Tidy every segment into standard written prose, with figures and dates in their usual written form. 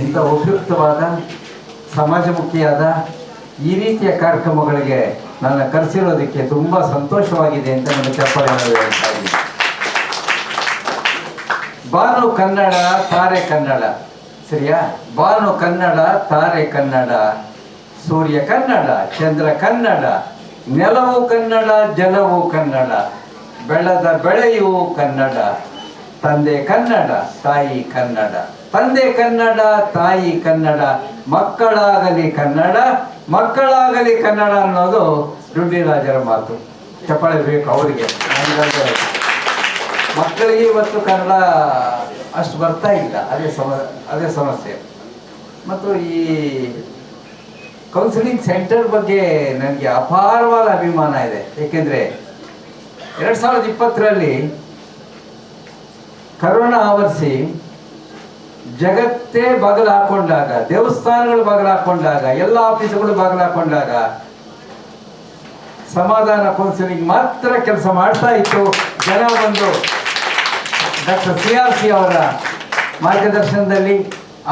ಇಂಥ ಉಪಯುಕ್ತವಾದ ಸಮಾಜಮುಖಿಯಾದ ಈ ರೀತಿಯ ಕಾರ್ಯಕ್ರಮಗಳಿಗೆ ನನ್ನ ಕರೆಸಿರೋದಕ್ಕೆ ತುಂಬ ಸಂತೋಷವಾಗಿದೆ ಅಂತ ನನ್ನ ಚಪ್ಪಾಳೆ ಹೇಳ್ತಾ ಇದ್ದೀನಿ. ಬಾನು ಕನ್ನಡ ತಾರೆ ಕನ್ನಡ, ಸರಿಯಾ? ಬಾನು ಕನ್ನಡ ತಾರೆ ಕನ್ನಡ, ಸೂರ್ಯ ಕನ್ನಡ ಚಂದ್ರ ಕನ್ನಡ, ನೆಲವು ಕನ್ನಡ ಜಲವು ಕನ್ನಡ, ಬೆಳೆದ ಬೆಳೆಯು ಕನ್ನಡ, ತಂದೆ ಕನ್ನಡ ತಾಯಿ ಕನ್ನಡ, ತಂದೆ ಕನ್ನಡ ತಾಯಿ ಕನ್ನಡ, ಮಕ್ಕಳಾಗಲಿ ಕನ್ನಡ ಮಕ್ಕಳಾಗಲಿ ಕನ್ನಡ ಅನ್ನೋದು ಡುಂಡಿರಾಜರ ಮಾತು. ಚಪ್ಪಾಳೆ ಬೇಕು ಅವರಿಗೆ. ಮಕ್ಕಳಿಗೆ ಇವತ್ತು ಕನ್ನಡ ಅಷ್ಟು ಬರ್ತಾ ಇಲ್ಲ, ಅದೇ ಸಮಸ್ಯೆ. ಮತ್ತು ಈ ಕೌನ್ಸಿಲಿಂಗ್ ಸೆಂಟರ್ ಬಗ್ಗೆ ನನಗೆ ಅಪಾರವಾದ ಅಭಿಮಾನ ಇದೆ. ಏಕೆಂದರೆ 2020ರಲ್ಲಿ ಕರೋನಾ ಆವರಿಸಿ ಜಗತ್ತೇ ಬಾಗಿಲು ಹಾಕೊಂಡಾಗ, ದೇವಸ್ಥಾನಗಳು ಬಾಗಿಲು ಹಾಕೊಂಡಾಗ, ಎಲ್ಲ ಆಫೀಸುಗಳು ಬಾಗಿಲು ಹಾಕೊಂಡಾಗ ಸಮಾಧಾನ ಕೌನ್ಸಿಲಿಂಗ್ ಮಾತ್ರ ಕೆಲಸ ಮಾಡ್ತಾ ಇತ್ತು. ಜನ ಒಂದು ಡಾಕ್ಟರ್ CRC ಅವರ ಮಾರ್ಗದರ್ಶನದಲ್ಲಿ,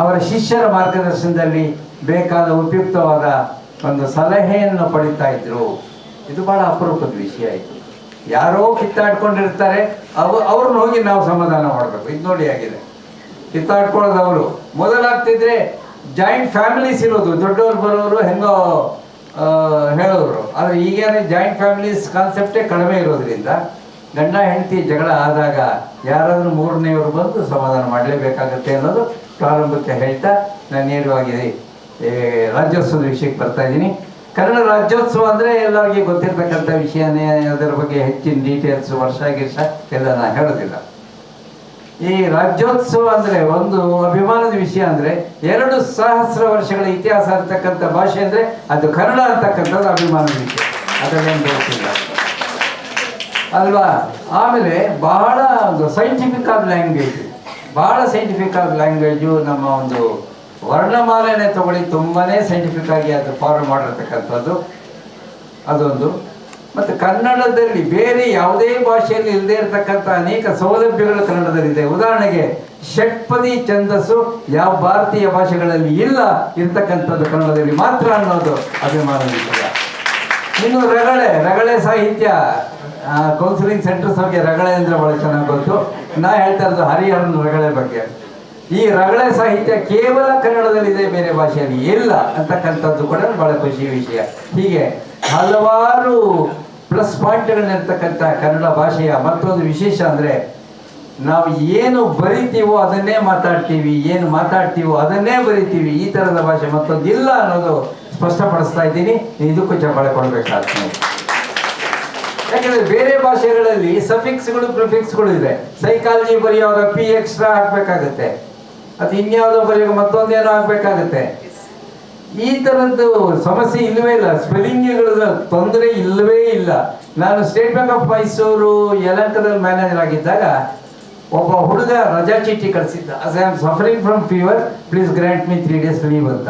ಅವರ ಶಿಷ್ಯರ ಮಾರ್ಗದರ್ಶನದಲ್ಲಿ ಬೇಕಾದ ಉಪಯುಕ್ತವಾದ ಒಂದು ಸಲಹೆಯನ್ನು ಪಡಿತಾ ಇದ್ರು. ಇದು ಬಹಳ ಅಪರೂಪದ ವಿಷಯ ಆಯಿತು. ಯಾರೋ ಕಿತ್ತಾಡ್ಕೊಂಡಿರ್ತಾರೆ, ಅವ್ರನ್ನ ಹೋಗಿ ನಾವು ಸಮಾಧಾನ ಮಾಡಬೇಕು. ಇದು ನೋಡಿ ಆಗಿದೆ, ಕಿತ್ತಾಡ್ಕೊಳ್ಳೋದವರು. ಮೊದಲಾಗ್ತಿದ್ರೆ ಜಾಯಿಂಟ್ ಫ್ಯಾಮಿಲೀಸ್ ಇರೋದು, ದೊಡ್ಡವರು ಬರೋರು ಹೆಂಗೋ ಹೇಳೋರು. ಆದರೆ ಈಗೇನೆ ಜಾಯಿಂಟ್ ಫ್ಯಾಮಿಲೀಸ್ ಕಾನ್ಸೆಪ್ಟೇ ಕಡಿಮೆ ಇರೋದ್ರಿಂದ ಗಂಡ ಹೆಂಡತಿ ಜಗಳ ಆದಾಗ ಯಾರಾದರೂ ಮೂರನೆಯವರು ಬಂದು ಸಮಾಧಾನ ಮಾಡಲೇಬೇಕಾಗತ್ತೆ ಅನ್ನೋದು ಪ್ರಾರಂಭಕ್ಕೆ ಹೇಳ್ತಾ ನಾನು ನೇರವಾಗಿ ರಾಜ್ಯೋತ್ಸವದ ವಿಷಯಕ್ಕೆ ಬರ್ತಾ ಇದ್ದೀನಿ. ಕನ್ನಡ ರಾಜ್ಯೋತ್ಸವ ಅಂದರೆ ಎಲ್ಲರಿಗೆ ಗೊತ್ತಿರ್ತಕ್ಕಂಥ ವಿಷಯನೇ. ಅದರ ಬಗ್ಗೆ ಹೆಚ್ಚಿನ ಡೀಟೇಲ್ಸ್ ವರ್ಷ ಎಲ್ಲ ನಾನು ಹೇಳೋದಿಲ್ಲ. ಈ ರಾಜ್ಯೋತ್ಸವ ಅಂದರೆ ಒಂದು ಅಭಿಮಾನದ ವಿಷಯ. ಅಂದರೆ 2,000 ವರ್ಷಗಳ ಇತಿಹಾಸ ಇರ್ತಕ್ಕಂಥ ಭಾಷೆ ಅಂದರೆ ಅದು ಕನ್ನಡ ಅಂತಕ್ಕಂಥದ್ದು ಅಭಿಮಾನದ ವಿಷಯ. ಅದನ್ನೇನು ಗೊತ್ತಿಲ್ಲ ಅಲ್ವಾ? ಆಮೇಲೆ ಬಹಳ ಒಂದು ಸೈಂಟಿಫಿಕ್ ಆದ ಲ್ಯಾಂಗ್ವೇಜ್, ಬಹಳ ಸೈಂಟಿಫಿಕ್ ಆದ ಲ್ಯಾಂಗ್ವೇಜು. ನಮ್ಮ ಒಂದು ವರ್ಣಮಾಲೆನೇ ತಗೊಳ್ಳಿ, ತುಂಬಾ ಸೈಂಟಿಫಿಕ್ ಆಗಿ ಅದು ಫಾಲೋ ಮಾಡಿರ್ತಕ್ಕಂಥದ್ದು ಅದೊಂದು. ಮತ್ತು ಕನ್ನಡದಲ್ಲಿ ಬೇರೆ ಯಾವುದೇ ಭಾಷೆಯಲ್ಲಿ ಇಲ್ಲದೆ ಇರತಕ್ಕಂಥ ಅನೇಕ ಸೌಲಭ್ಯಗಳು ಕನ್ನಡದಲ್ಲಿದೆ. ಉದಾಹರಣೆಗೆ ಷಟ್ಪದಿ ಛಂದಸ್ಸು ಯಾವ ಭಾರತೀಯ ಭಾಷೆಗಳಲ್ಲಿ ಇಲ್ಲ, ಇರ್ತಕ್ಕಂಥದ್ದು ಕನ್ನಡದಲ್ಲಿ ಮಾತ್ರ ಅನ್ನೋದು ಅಭಿಮಾನದ ವಿಷಯ. ಇನ್ನು ರಗಳೆ ಸಾಹಿತ್ಯ, ಕೌನ್ಸಿಲಿಂಗ್ ಸೆಂಟರ್ಸ್ ಬಗ್ಗೆ ರಗಳೆ ಅಂದರೆ ಭಾಳ ಚೆನ್ನಾಗಿ ಗೊತ್ತು. ನಾ ಹೇಳ್ತಾ ಇರೋದು ಹರಿಹರನ ರಗಳೆ ಬಗ್ಗೆ. ಈ ರಗಳೆ ಸಾಹಿತ್ಯ ಕೇವಲ ಕನ್ನಡದಲ್ಲಿದೆ, ಬೇರೆ ಭಾಷೆಯಲ್ಲಿ ಇಲ್ಲ ಅಂತಕ್ಕಂಥದ್ದು ಕೂಡ ಭಾಳ ಖುಷಿ ವಿಷಯ. ಹೀಗೆ ಹಲವಾರು ಪ್ಲಸ್ ಪಾಯಿಂಟ್ಗಳಿರ್ತಕ್ಕಂಥ ಕನ್ನಡ ಭಾಷೆಯ ಮತ್ತೊಂದು ವಿಶೇಷ ಅಂದರೆ ನಾವು ಏನು ಬರಿತೀವೋ ಅದನ್ನೇ ಮಾತಾಡ್ತೀವಿ, ಏನು ಮಾತಾಡ್ತೀವೋ ಅದನ್ನೇ ಬರಿತೀವಿ. ಈ ಥರದ ಭಾಷೆ ಮತ್ತೊಂದು ಇಲ್ಲ ಅನ್ನೋದು ಸ್ಪಷ್ಟಪಡಿಸ್ತಾ ಇದ್ದೀನಿ. ಇದಕ್ಕೂ ಚಪ್ಪಾಳೆ ಕೊಡಬೇಕಾಗ್ತದೆ. ಯಾಕಂದರೆ ಬೇರೆ ಭಾಷೆಗಳಲ್ಲಿ ಸಫಿಕ್ಸ್ಗಳು ಪ್ರಿಫಿಕ್ಸ್ಗಳು ಇದೆ. ಸೈಕಾಲಜಿ ಬರೆಯುವಾಗ ಪಿ ಎಕ್ಸ್ಟ್ರಾ ಹಾಕಬೇಕಾಗತ್ತೆ, ಅದು ಇನ್ಯಾವುದೋ ಬರೆಯುವಾಗ ಮತ್ತೊಂದೇನೋ ಹಾಕಬೇಕಾಗತ್ತೆ. ಈ ಥರದ್ದು ಸಮಸ್ಯೆ ಇಲ್ಲವೇ ಇಲ್ಲ. ಸ್ಪೆಲ್ಲಿಂಗ್ಗಳ ತೊಂದರೆ ಇಲ್ಲವೇ ಇಲ್ಲ. ನಾನು ಸ್ಟೇಟ್ ಬ್ಯಾಂಕ್ ಆಫ್ ಮೈಸೂರು ಯಲಹಂಕದಲ್ಲಿ ಮ್ಯಾನೇಜರ್ ಆಗಿದ್ದಾಗ ಒಬ್ಬ ಹುಡುಗ ರಜಾ ಚೀಟಿ ಕಳಿಸಿದ್ದ. As I am suffering from fever, please grant me 3 days leave ಅಂತ.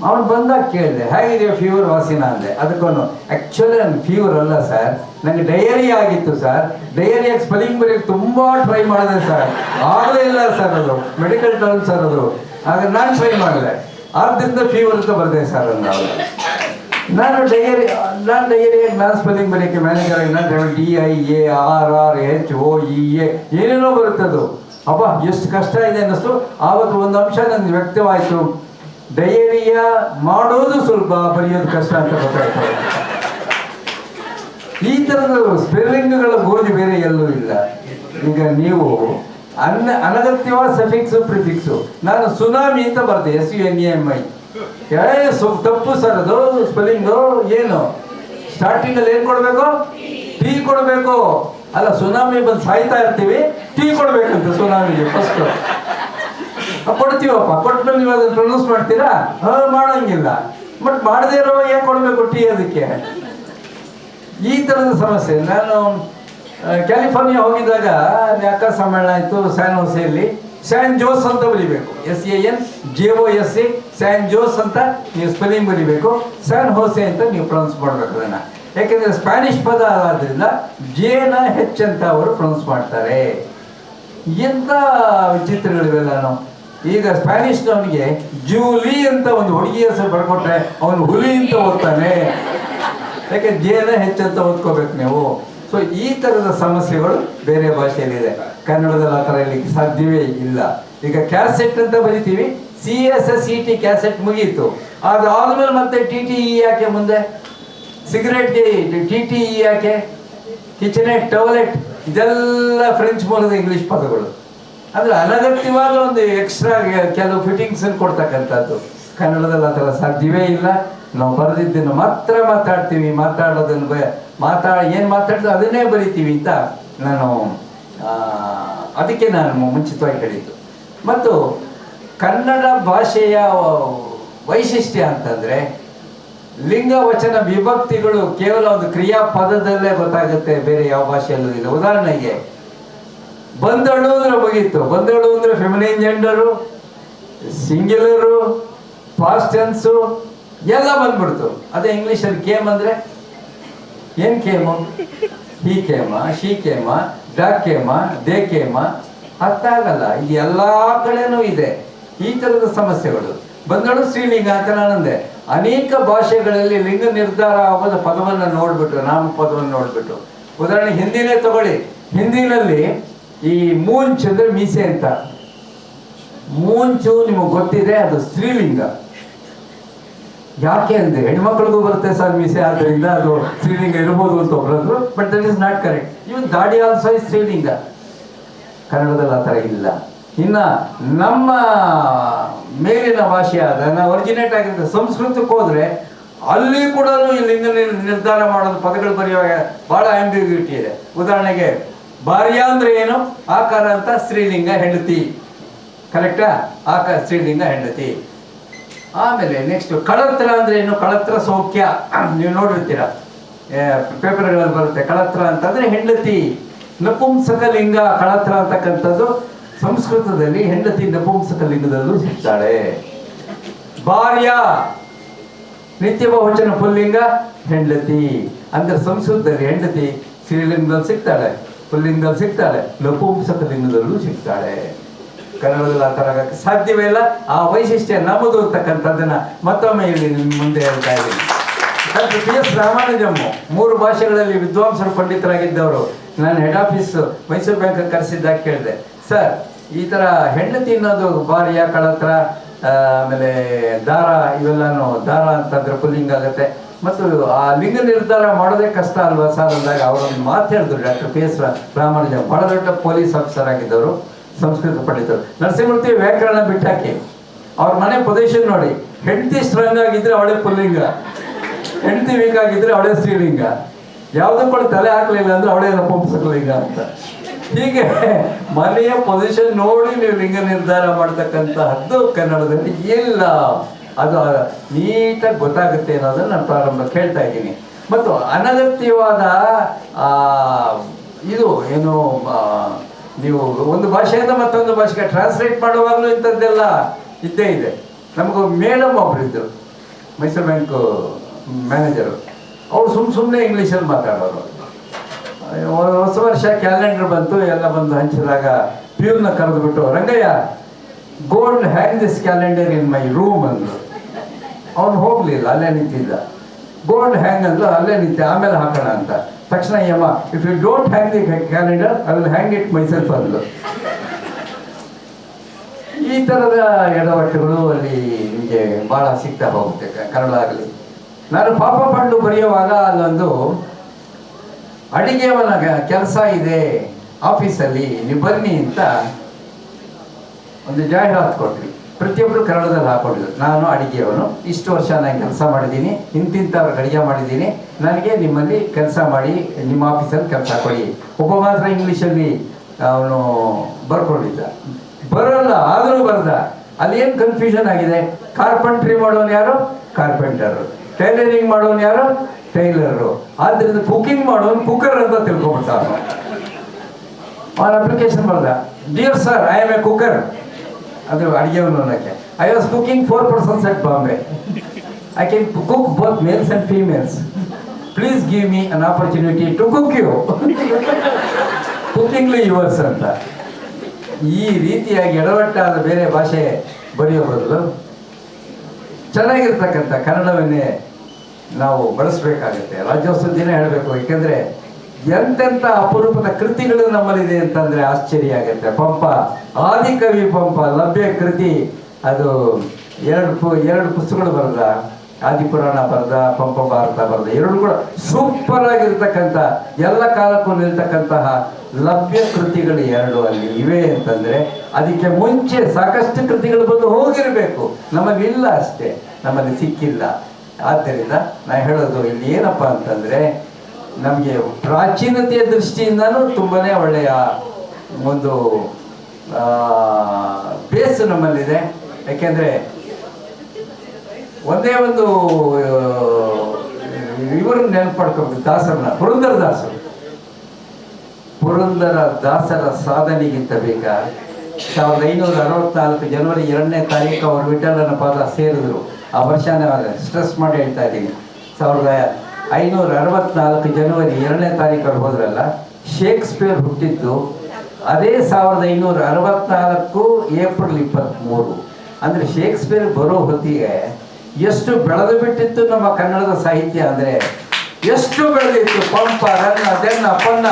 ಅವನು ಬಂದಾಗ ಕೇಳಿದೆ, ಹೇಗಿದೆಯಾ ಫೀವರ್ ವಾಸಿನ ಅಂದೆ. ಅದಕ್ಕೊಂದು ಆ್ಯಕ್ಚುಲಿ ನನ್ನ ಫೀವರ್ ಅಲ್ಲ ಸರ್, ನನಗೆ ಡಯರಿಯಾ ಆಗಿತ್ತು ಸರ್. ಡಯರಿಯಾಗಿ ಸ್ಪೆಲ್ಲಿಂಗ್ ಬರೆಯೋಕ್ಕೆ ತುಂಬ ಟ್ರೈ ಮಾಡಿದೆ ಸರ್, ಆಗಲೇ ಇಲ್ಲ ಸರ್, ಅದು ಮೆಡಿಕಲ್ ಟರ್ಮ್ ಸರ್ ಅದು. ಆಗ ನಾನು ಟ್ರೈ ಮಾಡಿದೆ, ಆದ್ದರಿಂದ ಫೀವರ್ ಅಂತ ಬರೆದೆ ಸರ್ ಅಂದ. ನಾನು ಡಯರಿಯಾಗಿ ನಾನು ಸ್ಪೆಲ್ಲಿಂಗ್ ಬರೆಯೋಕ್ಕೆ ಮ್ಯಾನೇಜರ್ ಆಗಿ ನಾನು DIARRHOEA ಏನೇನೋ ಬರುತ್ತದು. ಅಪ್ಪ ಎಷ್ಟು ಕಷ್ಟ ಇದೆ ಅನ್ನಿಸ್ತು. ಆವತ್ತು ಒಂದು ಅಂಶ ನನಗೆ ವ್ಯಕ್ತವಾಯಿತು, ಡಯರಿಯಾ ಮಾಡೋದು ಸುಲಭ, ಬರೆಯೋದು ಕಷ್ಟ ಅಂತ ಗೊತ್ತಾಯ್ತು. ಈ ಥರದ ಸ್ಪೆಲ್ಲಿಂಗ್ಗಳ ಗೋಜು ಬೇರೆ ಎಲ್ಲೂ ಇಲ್ಲ. ಈಗ ನೀವು ಅನಗತ್ಯವಾದ ಸಫಿಕ್ಸು ಪ್ರಿಫಿಕ್ಸು. ನಾನು ಸುನಾಮಿ ಅಂತ ಬರ್ದೆ, SUNAMI. ತಪ್ಪು ಸರ್ ಅದು ಸ್ಪೆಲ್ಲಿಂಗು. ಏನು ಸ್ಟಾರ್ಟಿಂಗಲ್ಲಿ ಏನು ಕೊಡಬೇಕು? ಟೀ ಕೊಡಬೇಕು. ಅಲ್ಲ, ಸುನಾಮಿ ಬಂದು ಸಾಯ್ತಾ ಇರ್ತೀವಿ, ಟೀ ಕೊಡ್ಬೇಕಂತ ಸುನಾಮಿಗೆ ಫಸ್ಟ್ ಕೊಡ್ತೀವಪ್ಪ. ಕೊಟ್ಟಮೇಲೆ ನೀವು ಅದನ್ನು ಪ್ರೊನೌನ್ಸ್ ಮಾಡ್ತೀರಾ? ಮಾಡೋಂಗಿಲ್ಲ. ಬಟ್ ಮಾಡದೇ ಇರೋ ಏನು ಕೊಡಬೇಕು ಟೀ? ಅದಕ್ಕೆ ಈ ಥರದ ಸಮಸ್ಯೆ. ನಾನು ಕ್ಯಾಲಿಫೋರ್ನಿಯಾ ಹೋಗಿದ್ದಾಗ ನ್ಯಾಕ ಸಮ್ಮೇಳನ ಆಯಿತು ಸ್ಯಾನ್ ಹೋಸೆಯಲ್ಲಿ. ಸ್ಯಾನ್ ಜೋಸ್ ಅಂತ ಬರೀಬೇಕು, SANJOS, ಸ್ಯಾನ್ ಜೋಸ್ ಅಂತ ನೀವು ಸ್ಪೆಲ್ಲಿಂಗ್ ಬರೀಬೇಕು. ಸ್ಯಾನ್ ಹೋಸೆ ಅಂತ ನೀವು ಪ್ರೊನೌನ್ಸ್ ಮಾಡಬೇಕು ಅದನ್ನು. ಯಾಕೆಂದರೆ ಸ್ಪ್ಯಾನಿಷ್ ಪದ ಆದ್ದರಿಂದ ಜೇನ ಹೆಚ್ಚು ಅಂತ ಅವರು ಪ್ರೊನೌನ್ಸ್ ಮಾಡ್ತಾರೆ. ಎಂಥ ವಿಚಿತ್ರಗಳಿವೆಲ್ಲ. ಈಗ ಸ್ಪ್ಯಾನಿಷ್ನವನಿಗೆ ಜೂಲಿ ಅಂತ ಒಂದು ಹುಡುಗಿ ಹೆಸರು ಬರ್ಕೊಟ್ರೆ ಅವನು ಹುಲಿ ಅಂತ ಓದ್ತಾನೆ. ಯಾಕೆ ಜೇನ ಹೆಚ್ಚಂತ ಓದ್ಕೋಬೇಕು ನೀವು. ಸೊ ಈ ಥರದ ಸಮಸ್ಯೆಗಳು ಬೇರೆ ಭಾಷೆಯಲ್ಲಿದೆ, ಕನ್ನಡದಲ್ಲಿ ಆ ಥರ ಇರಲಿಕ್ಕೆ ಸಾಧ್ಯವೇ ಇಲ್ಲ. ಈಗ ಕ್ಯಾಸೆಟ್ ಅಂತ ಬರಿತೀವಿ, CSSET ಕ್ಯಾಸೆಟ್ ಮುಗೀತು. ಅದಾದ್ಮೇಲೆ ಮತ್ತೆ TTE ಯಾಕೆ ಮುಂದೆ, ಸಿಗರೇಟ್ಗೆ TTE ಯಾಕೆ, ಕಿಚನೆಟ್, ಟವಲೆಟ್, ಇದೆಲ್ಲ ಫ್ರೆಂಚ್ ಮೂಲದ ಇಂಗ್ಲಿಷ್ ಪದಗಳು. ಅಂದರೆ ಅನಗತ್ಯವಾದ ಒಂದು ಎಕ್ಸ್ಟ್ರಾ ಕೆಲವು ಫಿಟ್ಟಿಂಗ್ಸ್ ಕೊಡ್ತಕ್ಕಂಥದ್ದು. ಕನ್ನಡದಲ್ಲಿ ಆ ಥರ ಸಾಧ್ಯವೇ ಇಲ್ಲ. ನಾವು ಬರೆದಿದ್ದನ್ನು ಮಾತ್ರ ಮಾತಾಡ್ತೀವಿ, ಮಾತಾಡೋದನ್ನು ಏನು ಮಾತಾಡ್ತೀವಿ ಅದನ್ನೇ ಬರಿತೀವಿ ಅಂತ ನಾನು ಅದಕ್ಕೆ ನಾನು ಮುಂಚಿತವಾಗಿ ಹೇಳಿದ್ದು. ಮತ್ತು ಕನ್ನಡ ಭಾಷೆಯ ವೈಶಿಷ್ಟ್ಯ ಅಂತಂದರೆ ಲಿಂಗ ವಚನ ವಿಭಕ್ತಿಗಳು ಕೇವಲ ಒಂದು ಕ್ರಿಯಾಪದದಲ್ಲೇ ಗೊತ್ತಾಗುತ್ತೆ, ಬೇರೆ ಯಾವ ಭಾಷೆಯಲ್ಲೂ ಇಲ್ಲ. ಉದಾಹರಣೆಗೆ ಬಂದಳು ಅಂದ್ರೆ ಮುಗೀತು. ಬಂದಳು ಅಂದ್ರೆ ಫೆಮಿನೈನ್ ಜೆಂಡರು, ಸಿಂಗ್ಯುಲರು, ಪಾಸ್ಟ್ ಟೆನ್ಸು ಎಲ್ಲ ಬಂದ್ಬಿಡ್ತು. ಅದೇ ಇಂಗ್ಲೀಷಲ್ಲಿ ಕೇಮ್ ಅಂದರೆ ಏನು ಕೇಮು, ಹೀ ಕೇಮ, ಶೀ ಕೇಮ, ಡಾಕ್ ಕೇಮ, ದೇ ಕೇಮ, ಅರ್ಥ ಆಗಲ್ಲ. ಇದು ಎಲ್ಲ ಕಡೆನೂ ಇದೆ ಈ ಥರದ ಸಮಸ್ಯೆಗಳು. ಬಂದಳು ಸ್ತ್ರೀಲಿಂಗ ಅಂತ ನಾನಂದೆ. ಅನೇಕ ಭಾಷೆಗಳಲ್ಲಿ ಲಿಂಗ ನಿರ್ಧಾರ ಆಗೋದ ಪದವನ್ನು ನೋಡ್ಬಿಟ್ಟು, ನಾಮಪದವನ್ನು ನೋಡ್ಬಿಟ್ಟು, ಉದಾಹರಣೆ ಹಿಂದಿನೇ ತಗೊಳ್ಳಿ. ಹಿಂದಿನಲ್ಲಿ ಈ ಮೂಂಚ್ ಅಂದರೆ ಮೀಸೆ ಅಂತ. ಮೂಂಚು ನಿಮಗೆ ಗೊತ್ತಿದೆ, ಅದು ಸ್ತ್ರೀಲಿಂಗ. ಯಾಕೆ ಅಂದರೆ ಹೆಣ್ಮಕ್ಳಿಗೂ ಬರುತ್ತೆ ಸರ್ ಮೀಸೆ, ಆದ್ದರಿಂದ ಅದು ಸ್ತ್ರೀಲಿಂಗ ಇರ್ಬೋದು ಅಂತ ಒಬ್ಬರಂದ್ರು. But that is not correct. Even ದಾಡಿ ಆಲ್ಸೋ ಇಸ್ ಸ್ತ್ರೀಲಿಂಗ. ಕನ್ನಡದಲ್ಲಿ ಆ ಥರ ಇಲ್ಲ. ಇನ್ನು ನಮ್ಮ ಮೇಲಿನ ಭಾಷೆಯಾದ ನಾವು ಒರಿಜಿನೇಟ್ ಆಗಿರುತ್ತೆ ಸಂಸ್ಕೃತಕ್ಕೆ ಹೋದರೆ ಅಲ್ಲಿ ಕೂಡ ಈ ಲಿಂಗ ನಿರ್ಧಾರ ಮಾಡೋದು, ಪದಗಳು ಬರೆಯುವಾಗ ಭಾಳ ಆಂಬಿಗ್ಯೂಟಿ ಇದೆ. ಉದಾಹರಣೆಗೆ ಭಾರ್ಯ ಅಂದರೆ ಏನು, ಆಕಾರ ಅಂತ ಸ್ತ್ರೀಲಿಂಗ ಹೆಂಡತಿ, ಕರೆಕ್ಟಾ? ಆಕಾರ ಸ್ತ್ರೀಲಿಂಗ ಹೆಂಡತಿ. ಆಮೇಲೆ ನೆಕ್ಸ್ಟ್ ಕಳತ್ರ ಅಂದರೆ ಏನು, ಕಳತ್ರ ಸೌಖ್ಯ. ನೀವು ನೋಡಿರ್ತೀರ ಪೇಪರ್ಗಳಲ್ಲಿ ಬರುತ್ತೆ. ಕಳತ್ರ ಅಂತಂದರೆ ಹೆಂಡತಿ. ನಪುಂಸಕ ಲಿಂಗ ಕಳತ್ರ ಅಂತಕ್ಕಂಥದ್ದು ಸಂಸ್ಕೃತದಲ್ಲಿ ಹೆಂಡತಿ ನಪುಂಸಕ ಲಿಂಗದಲ್ಲೂ ಸಿಗ್ತಾಳೆ. ಭಾರ್ಯ ನಿತ್ಯ ಬಹುವಚನ ಪುಲ್ಲಿಂಗ ಹೆಂಡತಿ. ಅಂದರೆ ಸಂಸ್ಕೃತದಲ್ಲಿ ಹೆಂಡತಿ ಸ್ತ್ರೀಲಿಂಗದಲ್ಲಿ ಸಿಗ್ತಾಳೆ, ಪುಲ್ಲಿಂಗದಲ್ಲಿ ಸಿಗ್ತಾಳೆ, ನಪುಂಸಕ ಲಿಂಗದಲ್ಲೂ ಸಿಗ್ತಾಳೆ. ಕನ್ನಡದಲ್ಲಿ ಆ ಥರ ಆಗಕ್ಕೆ ಸಾಧ್ಯವೇ ಇಲ್ಲ. ಆ ವೈಶಿಷ್ಟ್ಯ ನಮ್ಮದು ಅಂತಕ್ಕಂಥದ್ದನ್ನು ಮತ್ತೊಮ್ಮೆ ಇಲ್ಲಿ ನಿಮ್ಮ ಮುಂದೆ ಹೇಳ್ತಾ ಇದ್ದೀನಿ. ಡಾಕ್ಟರ್ PS ರಾಮಾನುಜಮ್ಮು 3 ಭಾಷೆಗಳಲ್ಲಿ ವಿದ್ವಾಂಸರು ಪಂಡಿತರಾಗಿದ್ದವರು. ನಾನು ಹೆಡ್ ಆಫೀಸ್ ಮೈಸೂರು ಬ್ಯಾಂಕ್ ಕರೆಸಿದ್ದಾಗ ಕೇಳಿದೆ, ಸರ್ ಈ ಥರ ಹೆಂಡತಿ ಅನ್ನೋದು ಭಾರ್ಯ, ಕಳತ್ರ, ಆಮೇಲೆ ದಾರ, ಇವೆಲ್ಲನೂ ದಾರ ಅಂತಂದ್ರೆ ಪುಲ್ಲಿಂಗ ಆಗುತ್ತೆ, ಮತ್ತು ಆ ಲಿಂಗ ನಿರ್ಧಾರ ಮಾಡೋದೇ ಕಷ್ಟ ಅಲ್ವಾ ಸರ್ ಅಂದಾಗ ಅವರೊಂದು ಮಾತು ಹೇಳಿದ್ರು. ಡಾಕ್ಟರ್ PS ರಾಮಾನುಜಮ್ ಬಹಳ ದೊಡ್ಡ ಪೊಲೀಸ್ ಆಫೀಸರ್ ಆಗಿದ್ದವರು, ಸಂಸ್ಕೃತ ಪಂಡಿತರು. ನರಸಿಂಹಮೂರ್ತಿ ವ್ಯಾಕರಣ ಬಿಟ್ಟಾಕಿ ಅವ್ರ ಮನೆ ಪೊಸಿಷನ್ ನೋಡಿ. ಹೆಂಡತಿ ಸ್ಟ್ರಾಂಗ್ ಆಗಿದ್ರೆ ಅವಳೇ ಪುಲ್ಲಿಂಗ, ಹೆಂಡತಿ ವೀಕ್ ಆಗಿದ್ರೆ ಅವಳೇ ಸ್ತ್ರೀಲಿಂಗ, ಯಾವುದಕ್ಕೂ ತಲೆ ಹಾಕಲಿಲ್ಲ ಅಂದ್ರೆ ಅವಳೇ ನಪುಂಸಕ ಲಿಂಗ ಅಂತ. ಹೀಗೆ ಮನೆಯ ಪೊಸಿಷನ್ ನೋಡಿ ನೀವು ಲಿಂಗ ನಿರ್ಧಾರ ಮಾಡ್ತಕ್ಕಂತಹದ್ದು ಕನ್ನಡದಲ್ಲಿ ಇಲ್ಲ. ಅದು ನೀಟಾಗಿ ಗೊತ್ತಾಗುತ್ತೆ ಅನ್ನೋದನ್ನು ನಾನು ಪ್ರಾರಂಭಕ್ಕೆ ಹೇಳ್ತಾ ಇದ್ದೀನಿ. ಮತ್ತು ಅನಗತ್ಯವಾದ ಇದು ಏನು, ನೀವು ಒಂದು ಭಾಷೆಯಿಂದ ಮತ್ತೊಂದು ಭಾಷೆಗೆ ಟ್ರಾನ್ಸ್ಲೇಟ್ ಮಾಡುವಾಗಲೂ ಇಂಥದ್ದೆಲ್ಲ ಇದ್ದೇ ಇದೆ. ನಮಗೂ ಮೇಡಮ್ ಒಬ್ರು ಇದ್ದರು, ಮೈಸೂರು ಬ್ಯಾಂಕು ಮ್ಯಾನೇಜರು. ಅವ್ರು ಸುಮ್ಮನೆ ಇಂಗ್ಲೀಷಲ್ಲಿ ಮಾತಾಡೋರು. ಹೊಸ ವರ್ಷ ಕ್ಯಾಲೆಂಡರ್ ಬಂತು, ಎಲ್ಲ ಬಂದು ಹಂಚಿದಾಗ ಪ್ಯೂರ್ನ ಕರೆದುಬಿಟ್ಟು, Rangayya gold hang this calendar in my room ಅಂದರು. ಅವನು ಹೋಗಲಿಲ್ಲ, ಅಲ್ಲೇ ನಿಂತಿದ್ದ. ಗೋಲ್ಡ್ ಹ್ಯಾಂಗ್ ಅಂದ್ರು, ಅಲ್ಲೇ ನಿಂತ, ಆಮೇಲೆ ಹಾಕೋಣ ಅಂತ. ತಕ್ಷಣ ಯಮ್ಮ, if you don't hang the calendar I will hang it myself ಅಂದ್ರು. ಈ ಥರದ ಎಡವಟ್ಟುಗಳು ಅಲ್ಲಿ ನಿಮಗೆ ಭಾಳ ಸಿಗ್ತಾ ಹೋಗುತ್ತೆ ಕನ್ನಡ ಆಗಲಿ. ನಾನು ಪಾಪ ಪಂಡು ಬರೆಯುವಾಗ ಅಲ್ಲೊಂದು ಅಡಿಗೆಯವನ ಕೆಲಸ ಇದೆ ಆಫೀಸಲ್ಲಿ, ನೀವು ಬನ್ನಿ ಅಂತ ಒಂದು ಜಾಹೀರಾತು ಕೊಟ್ವಿ. ಪ್ರತಿಯೊಬ್ಬರು ಕನ್ನಡದಲ್ಲಿ ಹಾಕೊಂಡಿದ್ರು. ನಾನು ಅಡಿಗೆಯವನು, ಇಷ್ಟು ವರ್ಷ ನಾನು ಕೆಲಸ ಮಾಡಿದ್ದೀನಿ, ಇಂತಿಂಥವ್ರಿಗೆ ಅಡುಗೆ ಮಾಡಿದ್ದೀನಿ, ನನಗೆ ನಿಮ್ಮಲ್ಲಿ ಕೆಲಸ ಮಾಡಿ ನಿಮ್ಮ ಆಫೀಸಲ್ಲಿ ಕೆಲಸ ಕೊಡಿ. ಒಬ್ಬ ಮಾತ್ರ ಇಂಗ್ಲೀಷಲ್ಲಿ ಅವನು ಬರ್ಕೊಂಡಿದ್ದ. ಬರೋಲ್ಲ ಆದರೂ ಬರ್ದ. ಅಲ್ಲಿ ಏನು ಕನ್ಫ್ಯೂಷನ್ ಆಗಿದೆ, ಕಾರ್ಪೆಂಟ್ರಿ ಮಾಡೋನು ಯಾರು, ಕಾರ್ಪೆಂಟರು, ಟೈಲರಿಂಗ್ ಮಾಡೋನು ಯಾರು, ಟೈಲರು. ಆದ್ದರಿಂದ ಕುಕಿಂಗ್ ಮಾಡೋನು ಕುಕ್ಕರ್ ಅಂತ ತಿಳ್ಕೊಂಬಿಟ್ಟ. ಅವನ ಅಪ್ಲಿಕೇಶನ್ ಬರ್ದ, dear sir I am a cooker. ಅದು ಅಡುಗೆಯವನು ಅನ್ನೋಕ್ಕೆ. I was cooking 4 persons at Bombay. I can cook both males and females. Please give me an opportunity to cook you. Cookingly yours ಅಂತ. ಈ ರೀತಿಯಾಗಿ ಎಡವಟ್ಟಾದ ಬೇರೆ ಭಾಷೆ ಬರೆಯೋ ಬದಲು ಚೆನ್ನಾಗಿರ್ತಕ್ಕಂಥ ಕನ್ನಡವನ್ನೇ ನಾವು ಬಳಸಬೇಕಾಗುತ್ತೆ. ರಾಜ್ಯೋತ್ಸವ ದಿನ ಹೇಳಬೇಕು, ಏಕೆಂದರೆ ಎಂತೆಂಥ ಅಪರೂಪದ ಕೃತಿಗಳು ನಮ್ಮಲ್ಲಿದೆ ಅಂತಂದರೆ ಆಶ್ಚರ್ಯ ಆಗುತ್ತೆ. ಪಂಪ, ಆದಿಕವಿ ಪಂಪ ಲಭ್ಯ ಕೃತಿ, ಅದು ಎರಡು ಪುಸ್ತಕಗಳು ಬರೆದ, ಆದಿಪುರಾಣ ಬರೆದ, ಪಂಪ ಭಾರತ ಬರೆದ, ಎರಡು ಕೂಡ ಸೂಪರ್ ಆಗಿರ್ತಕ್ಕಂಥ ಎಲ್ಲ ಕಾಲಕ್ಕೂ ನಿಲ್ತಕ್ಕಂತಹ ಲಭ್ಯ ಕೃತಿಗಳು ಎರಡು ಅಲ್ಲಿ ಇವೆ ಅಂತಂದರೆ ಅದಕ್ಕೆ ಮುಂಚೆ ಸಾಕಷ್ಟು ಕೃತಿಗಳು ಬಂದು ಹೋಗಿರಬೇಕು, ನಮಗಿಲ್ಲ ಅಷ್ಟೇ, ನಮ್ಮಲ್ಲಿ ಸಿಕ್ಕಿಲ್ಲ. ಆದ್ದರಿಂದ ನಾನು ಹೇಳೋದು ಇಲ್ಲಿ ಏನಪ್ಪ ಅಂತಂದರೆ ನಮಗೆ ಪ್ರಾಚೀನತೆಯ ದೃಷ್ಟಿಯಿಂದನೂ ತುಂಬಾ ಒಳ್ಳೆಯ ಒಂದು ಬೇಸು ನಮ್ಮಲ್ಲಿದೆ. ಯಾಕೆಂದರೆ ಒಂದೇ ಒಂದು ಇವರು ನೆನಪಡ್ಕೋಬೇಕು, ದಾಸರನ್ನ, ಪುರಂದರ ದಾಸರ ಸಾಧನೆಗಿಂತ ಬೇಕಾ 1564 ಜನವರಿ 2ನೇ ತಾರೀಕು ಅವರು ವಿಠಲನ ಪಾದ ಸೇರಿದ್ರು. ಆ ವರ್ಷನ ಸ್ಟ್ರೆಸ್ ಮಾಡಿ ಹೇಳ್ತಾ ಇದ್ದೀನಿ. 1564 ಜನವರಿ 2ನೇ ತಾರೀಕು ಅವ್ರು ಹೋದ್ರಲ್ಲ, ಶೇಕ್ಸ್ಪಿಯರ್ ಹುಟ್ಟಿದ್ದು ಅದೇ 1564 ಏಪ್ರಿಲ್ 23. ಅಂದರೆ ಶೇಕ್ಸ್ಪಿಯರ್ ಬರೋ ಹೊತ್ತಿಗೆ ಎಷ್ಟು ಬೆಳೆದು ಬಿಟ್ಟಿತ್ತು ನಮ್ಮ ಕನ್ನಡದ ಸಾಹಿತ್ಯ ಅಂದರೆ ಎಷ್ಟು ಬೆಳೆದಿತ್ತು. ಪಂಪ, ರನ್ನ, ದೆನ್ನ, ಪನ್ನ,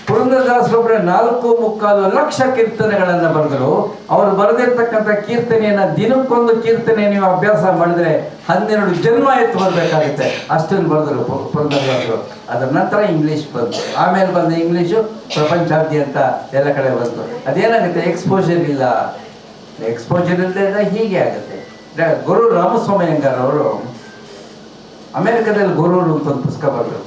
ಪುರಂದರದಾಸರೊಬ್ಬರೇ 4.25 ಲಕ್ಷ ಕೀರ್ತನೆಗಳನ್ನು ಬರೆದರು. ಅವರು ಬರೆದಿರ್ತಕ್ಕಂಥ ಕೀರ್ತನೆಯನ್ನು ದಿನಕ್ಕೊಂದು ಕೀರ್ತನೆ ನೀವು ಅಭ್ಯಾಸ ಮಾಡಿದ್ರೆ 12 ಜನ್ಮ ಎತ್ತು ಬರಬೇಕಾಗುತ್ತೆ, ಅಷ್ಟನ್ನು ಬರೆದರು ಪುರಂದರದಾಸರು. ಅದರ ನಂತರ ಇಂಗ್ಲೀಷ್ ಬಂತು, ಆಮೇಲೆ ಬಂದ ಇಂಗ್ಲೀಷು ಪ್ರಪಂಚಾದ್ಯಂತ ಎಲ್ಲ ಕಡೆ ಬಂತು. ಅದೇನಾಗುತ್ತೆ, ಎಕ್ಸ್ಪೋಜರ್ ಇಲ್ಲದೆ ಹೀಗೆ ಆಗುತ್ತೆ. ಗುರು ರಾಮಸ್ವಾಮಿ ಅಯ್ಯಂಗಾರ್ ಅವರು ಅಮೆರಿಕದಲ್ಲಿ ಗುರೂರು ಅಂತ ಒಂದು ಪುಸ್ತಕ ಬರೆದರು.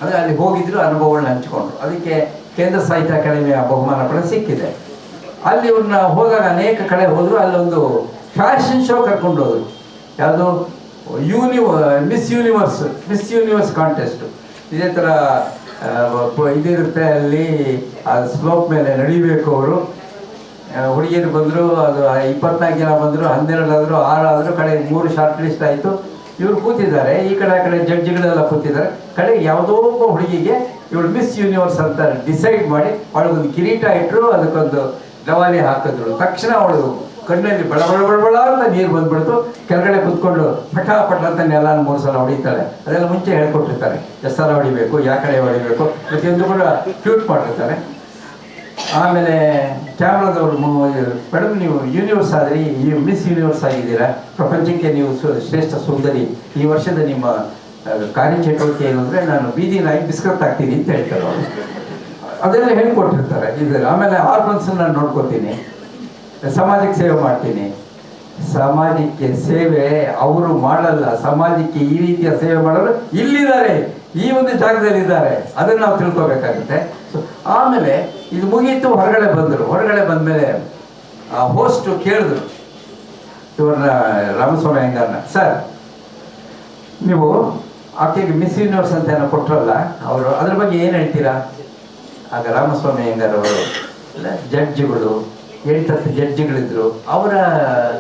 ಅಂದರೆ ಅಲ್ಲಿ ಹೋಗಿದ್ರು, ಅನುಭವಗಳನ್ನ ಹಂಚಿಕೊಂಡ್ರು. ಅದಕ್ಕೆ ಕೇಂದ್ರ ಸಾಹಿತ್ಯ ಅಕಾಡೆಮಿಯ ಬಹುಮಾನ ಕೂಡ ಸಿಕ್ಕಿದೆ. ಅಲ್ಲಿ ಇವ್ರನ್ನ ಹೋದಾಗ ಅನೇಕ ಕಡೆ ಹೋದರು. ಅಲ್ಲೊಂದು ಫ್ಯಾಷನ್ ಶೋ ಕರ್ಕೊಂಡು ಹೋದ್ರು. ಯಾವುದು ಮಿಸ್ ಯೂನಿವರ್ಸ್ ಕಾಂಟೆಸ್ಟು. ಇದೇ ಥರ ಇದಿರುತ್ತೆ, ಅಲ್ಲಿ ಆ ಸ್ಲೋಪ್ ಮೇಲೆ ನಡಿಬೇಕು. ಅವರು ಹುಡುಗಿಯರು ಬಂದರು, ಅದು 24 ಜನ ಬಂದರು, 12 ಆದರು, 6 ಆದರು, ಕಡೆ 3 ಶಾರ್ಟ್ ಲಿಸ್ಟ್ ಆಯಿತು. ಇವರು ಕೂತಿದ್ದಾರೆ, ಈ ಕಡೆ ಆ ಕಡೆ ಜಡ್ಜಿಗಳೆಲ್ಲ ಕೂತಿದ್ದಾರೆ. ಕಡೆ ಯಾವುದೋ ಒಬ್ಬ ಹುಡುಗಿಗೆ ಇವಳು ಮಿಸ್ ಯೂನಿವರ್ಸ್ ಅಂತ ಡಿಸೈಡ್ ಮಾಡಿ ಅವಳಿಗೊಂದು ಕಿರೀಟ ಇಟ್ಟರು, ಅದಕ್ಕೊಂದು ಗವಾಲಿ ಹಾಕಿದ್ರು. ತಕ್ಷಣ ಅವಳು ಕಣ್ಣಲ್ಲಿ ಬಳ ಅಂತ ನೀರು ಬಂದ್ಬಿಡ್ತು. ಕೆಳಗಡೆ ಕುತ್ಕೊಂಡು ಪಟ ಅಂತ ನೆಲ 3 ಸಲ ಹೊಡಿತಾಳೆ. ಅದೆಲ್ಲ ಮುಂಚೆ ಹೇಳ್ಕೊಟ್ಟಿರ್ತಾರೆ, ಎಷ್ಟು ಸಲ ಹೊಡಿಬೇಕು, ಯಾವ ಕಡೆ ಹೊಡಿಬೇಕು, ಪ್ರತಿಯೊಂದು ಕೂಡ ಟ್ಯೂಟ್ ಮಾಡಿರ್ತಾರೆ. ಆಮೇಲೆ ಕ್ಯಾಮ್ರಾದವರು, ಮೇಡಮ್ ನೀವು ಯೂನಿವರ್ಸ್ ಆದರೆ ಮಿಸ್ ಯೂನಿವರ್ಸ್ ಆಗಿದ್ದೀರಾ, ಪ್ರಪಂಚಕ್ಕೆ ನೀವು ಶ್ರೇಷ್ಠ ಸುಂದರಿ, ಈ ವರ್ಷದ ನಿಮ್ಮ ಕಾರ್ಯಚಟುವಟಿಕೆ ಏನು ಅಂದರೆ ನಾನು ಬೀದಿ ನಾಯಿ ಬಿಸ್ಕತ್ ಹಾಕ್ತೀನಿ ಅಂತ ಹೇಳ್ತಾರೆ ಅವರು. ಅದೆಲ್ಲ ಹೇಳ್ಕೊಟ್ಟಿರ್ತಾರೆ. ಇದು ಆಮೇಲೆ ಆರ್ಫನ್ಸ್ ನಾನು ನೋಡ್ಕೋತೀನಿ, ಸಮಾಜಕ್ಕೆ ಸೇವೆ ಮಾಡ್ತೀನಿ. ಸಮಾಜಕ್ಕೆ ಸೇವೆ ಅವರು ಮಾಡಲ್ಲ, ಸಮಾಜಕ್ಕೆ ಈ ರೀತಿಯ ಸೇವೆ ಮಾಡಲು ಇಲ್ಲಿದ್ದಾರೆ, ಈ ಒಂದು ಜಾಗದಲ್ಲಿದ್ದಾರೆ. ಅದನ್ನು ನಾವು ತಿಳ್ಕೊಬೇಕಾಗುತ್ತೆ. ಆಮೇಲೆ ಇದು ಮುಗೀತು, ಹೊರಗಡೆ ಬಂದರು. ಹೊರಗಡೆ ಬಂದಮೇಲೆ ಆ ಹೋಸ್ಟು ಕೇಳಿದ್ರು ಇವ್ರನ್ನ, ರಾಮಸ್ವಾಮಿ ಅಯ್ಯಂಗಾರ್ನ, ಸರ್ ನೀವು ಆಕೆಗೆ ಮಿಸ್ ಯೂನಿವರ್ಸ್ ಅಂತ ಏನೋ ಕೊಟ್ಟರಲ್ಲ, ಅವರು ಅದ್ರ ಬಗ್ಗೆ ಏನು ಹೇಳ್ತೀರಾ? ಆಗ ರಾಮಸ್ವಾಮಿ ಅಯ್ಯಂಗಾರ್ ಅವರು, ಜಡ್ಜಿಗಳು 8-10 ಜಡ್ಜಿಗಳಿದ್ರು, ಅವರ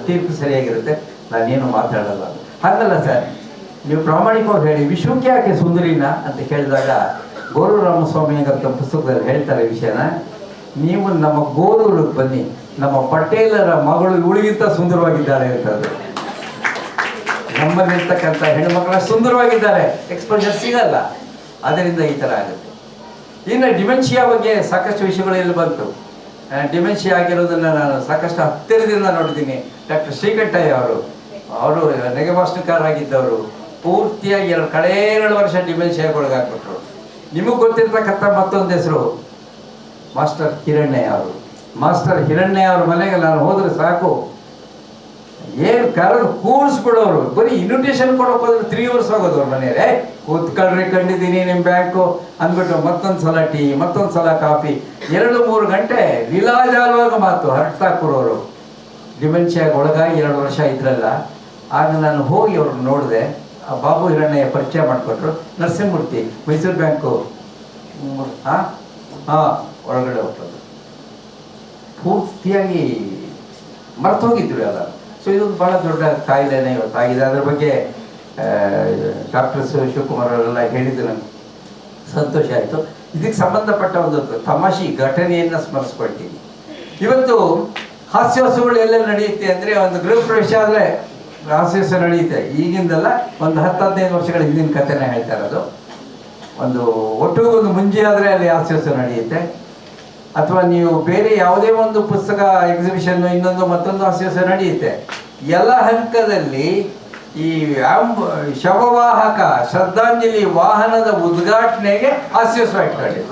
ತೀರ್ಪು ಸರಿಯಾಗಿರುತ್ತೆ, ನಾನೇನು ಮಾತಾಡಲ್ಲ. ಹಾಗಲ್ಲ ಸರ್, ನೀವು ಪ್ರಾಮಾಣಿಕವಾಗಿ ಹೇಳಿ, ವಿಶ್ವಕ್ಕೆ ಯಾಕೆ ಸುಂದರಿನ ಅಂತ ಕೇಳಿದಾಗ ಗೋರೂರು ರಾಮಸ್ವಾಮಿ ಅಯ್ಯಂಗಾರ್ ಪುಸ್ತಕದಲ್ಲಿ ಹೇಳ್ತಾರೆ ವಿಷಯನ. ನೀವು ನಮ್ಮ ಗೋರೂರಿಗೆ ಬನ್ನಿ, ನಮ್ಮ ಪಟೇಲರ ಮಗಳು ಇವಳಿಗಿಂತ ಸುಂದರವಾಗಿದ್ದಾಳೆ ಅಂತಂದು. ನಮ್ಮಲ್ಲಿರ್ತಕ್ಕಂಥ ಹೆಣ್ಣುಮಕ್ಕಳ ಸುಂದರವಾಗಿದ್ದಾರೆ, ಎಕ್ಸ್ಪೋಜರ್ ಸಿಗಲ್ಲ. ಅದರಿಂದ ಈ ಥರ ಆಗುತ್ತೆ. ಇನ್ನು ಡಿಮೆನ್ಷಿಯಾ ಬಗ್ಗೆ ಸಾಕಷ್ಟು ವಿಷಯಗಳೆಲ್ಲ ಬಂತು. ಡಿಮೆನ್ಷಿಯಾ ಆಗಿರೋದನ್ನು ನಾನು ಸಾಕಷ್ಟು ಹತ್ತಿರದಿಂದ ನೋಡಿದ್ದೀನಿ. ಡಾಕ್ಟರ್ ಶ್ರೀಕಂಠಯ್ಯ ಅವರು ನೆಗೆವಾಸ್ಟುಕಾರರಾಗಿದ್ದವರು, ಪೂರ್ತಿಯಾಗಿ 2 ವರ್ಷ ಡಿಮೆನ್ಷಿಯಾಗೊಳಗಾಗ್ಬಿಟ್ರು. ನಿಮಗೆ ಗೊತ್ತಿರ್ತಕ್ಕಂಥ ಮತ್ತೊಂದು ಹೆಸರು ಮಾಸ್ಟರ್ ಹಿರಣ್ಯ ಅವರು. ಮಾಸ್ಟರ್ ಹಿರಣ್ಯ ಅವ್ರ ಮನೆಗೆ ನಾನು ಹೋದ್ರೆ ಸಾಕು, ಏನು ಕರೆದು ಕೂಡಿಸ್ಬಿಡೋರು. ಬರೀ ಇನ್ವಿಟೇಷನ್ ಕೊಡೋಕೆ ಹೋದ್ರೆ 3 ಅವರ್ಸ್ ಆಗೋದು ಅವ್ರ ಮನೆಯಲ್ಲೇ. ಕೂತ್ಕೊಳ್ರಿ, ಕಂಡಿದ್ದೀನಿ ನಿಮ್ಮ ಬ್ಯಾಂಕು ಅಂದ್ಬಿಟ್ಟು ಮತ್ತೊಂದು ಸಲ ಟೀ, ಮತ್ತೊಂದು ಸಲ ಕಾಫಿ, 2-3 ಗಂಟೆ ಲೀಲಾಜಾಲವಾಗಿ ಮಾತು ಹರಡ್ತಾ ಕೊಡೋರು. ಡಿಮೆನ್ಷಿಯಾಗಿ ಒಳಗಾಗಿ 2 ವರ್ಷ ಇದ್ರಲ್ಲ. ಆಗ ನಾನು ಹೋಗಿ ಅವ್ರನ್ನ ನೋಡಿದೆ. ಆ ಬಾಬು ಹಿರಣ್ಯ ಪರಿಚಯ ಮಾಡಿಕೊಟ್ರು. ನರಸಿಂಹಮೂರ್ತಿ, ಮೈಸೂರು ಬ್ಯಾಂಕು ಒಳಗಡೆ ಹೋಗ್ತದೆ. ಪೂರ್ತಿಯಾಗಿ ಮರ್ತು ಹೋಗಿದ್ರು ಎಲ್ಲ. ಸೊ ಇದೊಂದು ಭಾಳ ದೊಡ್ಡ ಕಾಯಿಲೆನೇ ಇವತ್ತಾಗಿದೆ. ಅದ್ರ ಬಗ್ಗೆ ಡಾಕ್ಟರ್ಸ್ ಶಿವಕುಮಾರ್ ಅವರೆಲ್ಲ ಹೇಳಿದ್ರು, ನನಗೆ ಸಂತೋಷ ಆಯಿತು. ಇದಕ್ಕೆ ಸಂಬಂಧಪಟ್ಟ ಒಂದು ತಮಾಷೆ ಘಟನೆಯನ್ನು ಸ್ಮರಿಸ್ಕೊಳ್ತೀನಿ. ಇವತ್ತು ಹಾಸ್ಯೋತ್ಸವಗಳು ಎಲ್ಲೆಲ್ಲಿ ನಡೆಯುತ್ತೆ ಅಂದರೆ ಒಂದು ಗೃಹ ಪ್ರವೇಶ ಆದರೆ ಹಾಸ್ಯೋತ್ಸವ ನಡೆಯುತ್ತೆ. ಈಗಿಂದಲ್ಲ, ಒಂದು 10-15 ವರ್ಷಗಳ ಹಿಂದಿನ ಕಥೆನೇ ಹೇಳ್ತಾ ಇರೋದು. ಒಂದು ಒಟ್ಟು ಮುಂಜಿ ಆದರೆ ಅಲ್ಲಿ ಹಾಸ್ಯೋತ್ಸವ ನಡೆಯುತ್ತೆ. ಅಥವಾ ನೀವು ಬೇರೆ ಯಾವುದೇ ಒಂದು ಪುಸ್ತಕ ಎಕ್ಸಿಬಿಷನ್ ಇನ್ನೊಂದು ಮತ್ತೊಂದು ಹಾಸ್ಯೋತ್ಸವ ನಡೆಯುತ್ತೆ. ಯಲಹಂಕದಲ್ಲಿ ಈ ಶವವಾಹಕ ಶ್ರದ್ಧಾಂಜಲಿ ವಾಹನದ ಉದ್ಘಾಟನೆಗೆ ಹಾಸ್ಯೋತ್ಸವ ಇಟ್ಕೊಂಡಿದೆ.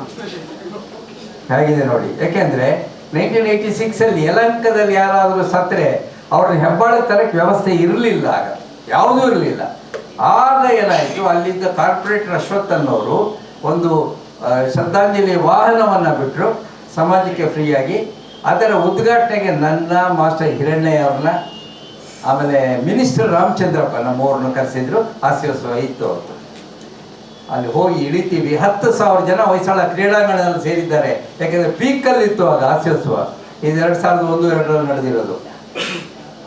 ಹೇಗಿದೆ ನೋಡಿ. ಯಾಕೆಂದರೆ 1986 ಯಲಹಂಕದಲ್ಲಿ ಯಾರಾದರೂ ಸತ್ತರೆ ಅವ್ರನ್ನ ಹೆಬ್ಬಾಳದ ತರಕ್ಕೆ ವ್ಯವಸ್ಥೆ ಇರಲಿಲ್ಲ, ಆಗ ಯಾವುದೂ ಇರಲಿಲ್ಲ. ಆಗ ಏನಾಯಿತು, ಅಲ್ಲಿದ್ದ ಕಾರ್ಪೊರೇಟರ್ ಅಶ್ವಥ್ ಅನ್ನೋರು ಒಂದು ಶ್ರದ್ಧಾಂಜಲಿ ವಾಹನವನ್ನು ಬಿಟ್ಟರು ಸಮಾಜಕ್ಕೆ ಫ್ರೀಯಾಗಿ. ಅದರ ಉದ್ಘಾಟನೆಗೆ ನನ್ನ ಮಾಸ್ಟರ್ ಹಿರಣ್ಣಯ್ಯ ಅವ್ರನ್ನ, ಆಮೇಲೆ ಮಿನಿಸ್ಟರ್ ರಾಮಚಂದ್ರಪ್ಪ ನಮ್ಮವ್ರನ್ನ ಕರೆಸಿದ್ರು. ಹಾಸ್ಯೋತ್ಸವ ಇತ್ತು ಅವತ್ತು. ಅಲ್ಲಿ ಹೋಗಿ ಇಳಿತೀವಿ. 10,000 ಜನ ಹೊಯ್ಸಳ ಕ್ರೀಡಾಂಗಣದಲ್ಲಿ ಸೇರಿದ್ದಾರೆ. ಯಾಕೆಂದರೆ ಪೀಕಲ್ಲಿತ್ತು ಆಗ ಹಾಸ್ಯೋತ್ಸವ. ಇದು 2001-2 ನಡೆದಿರೋದು.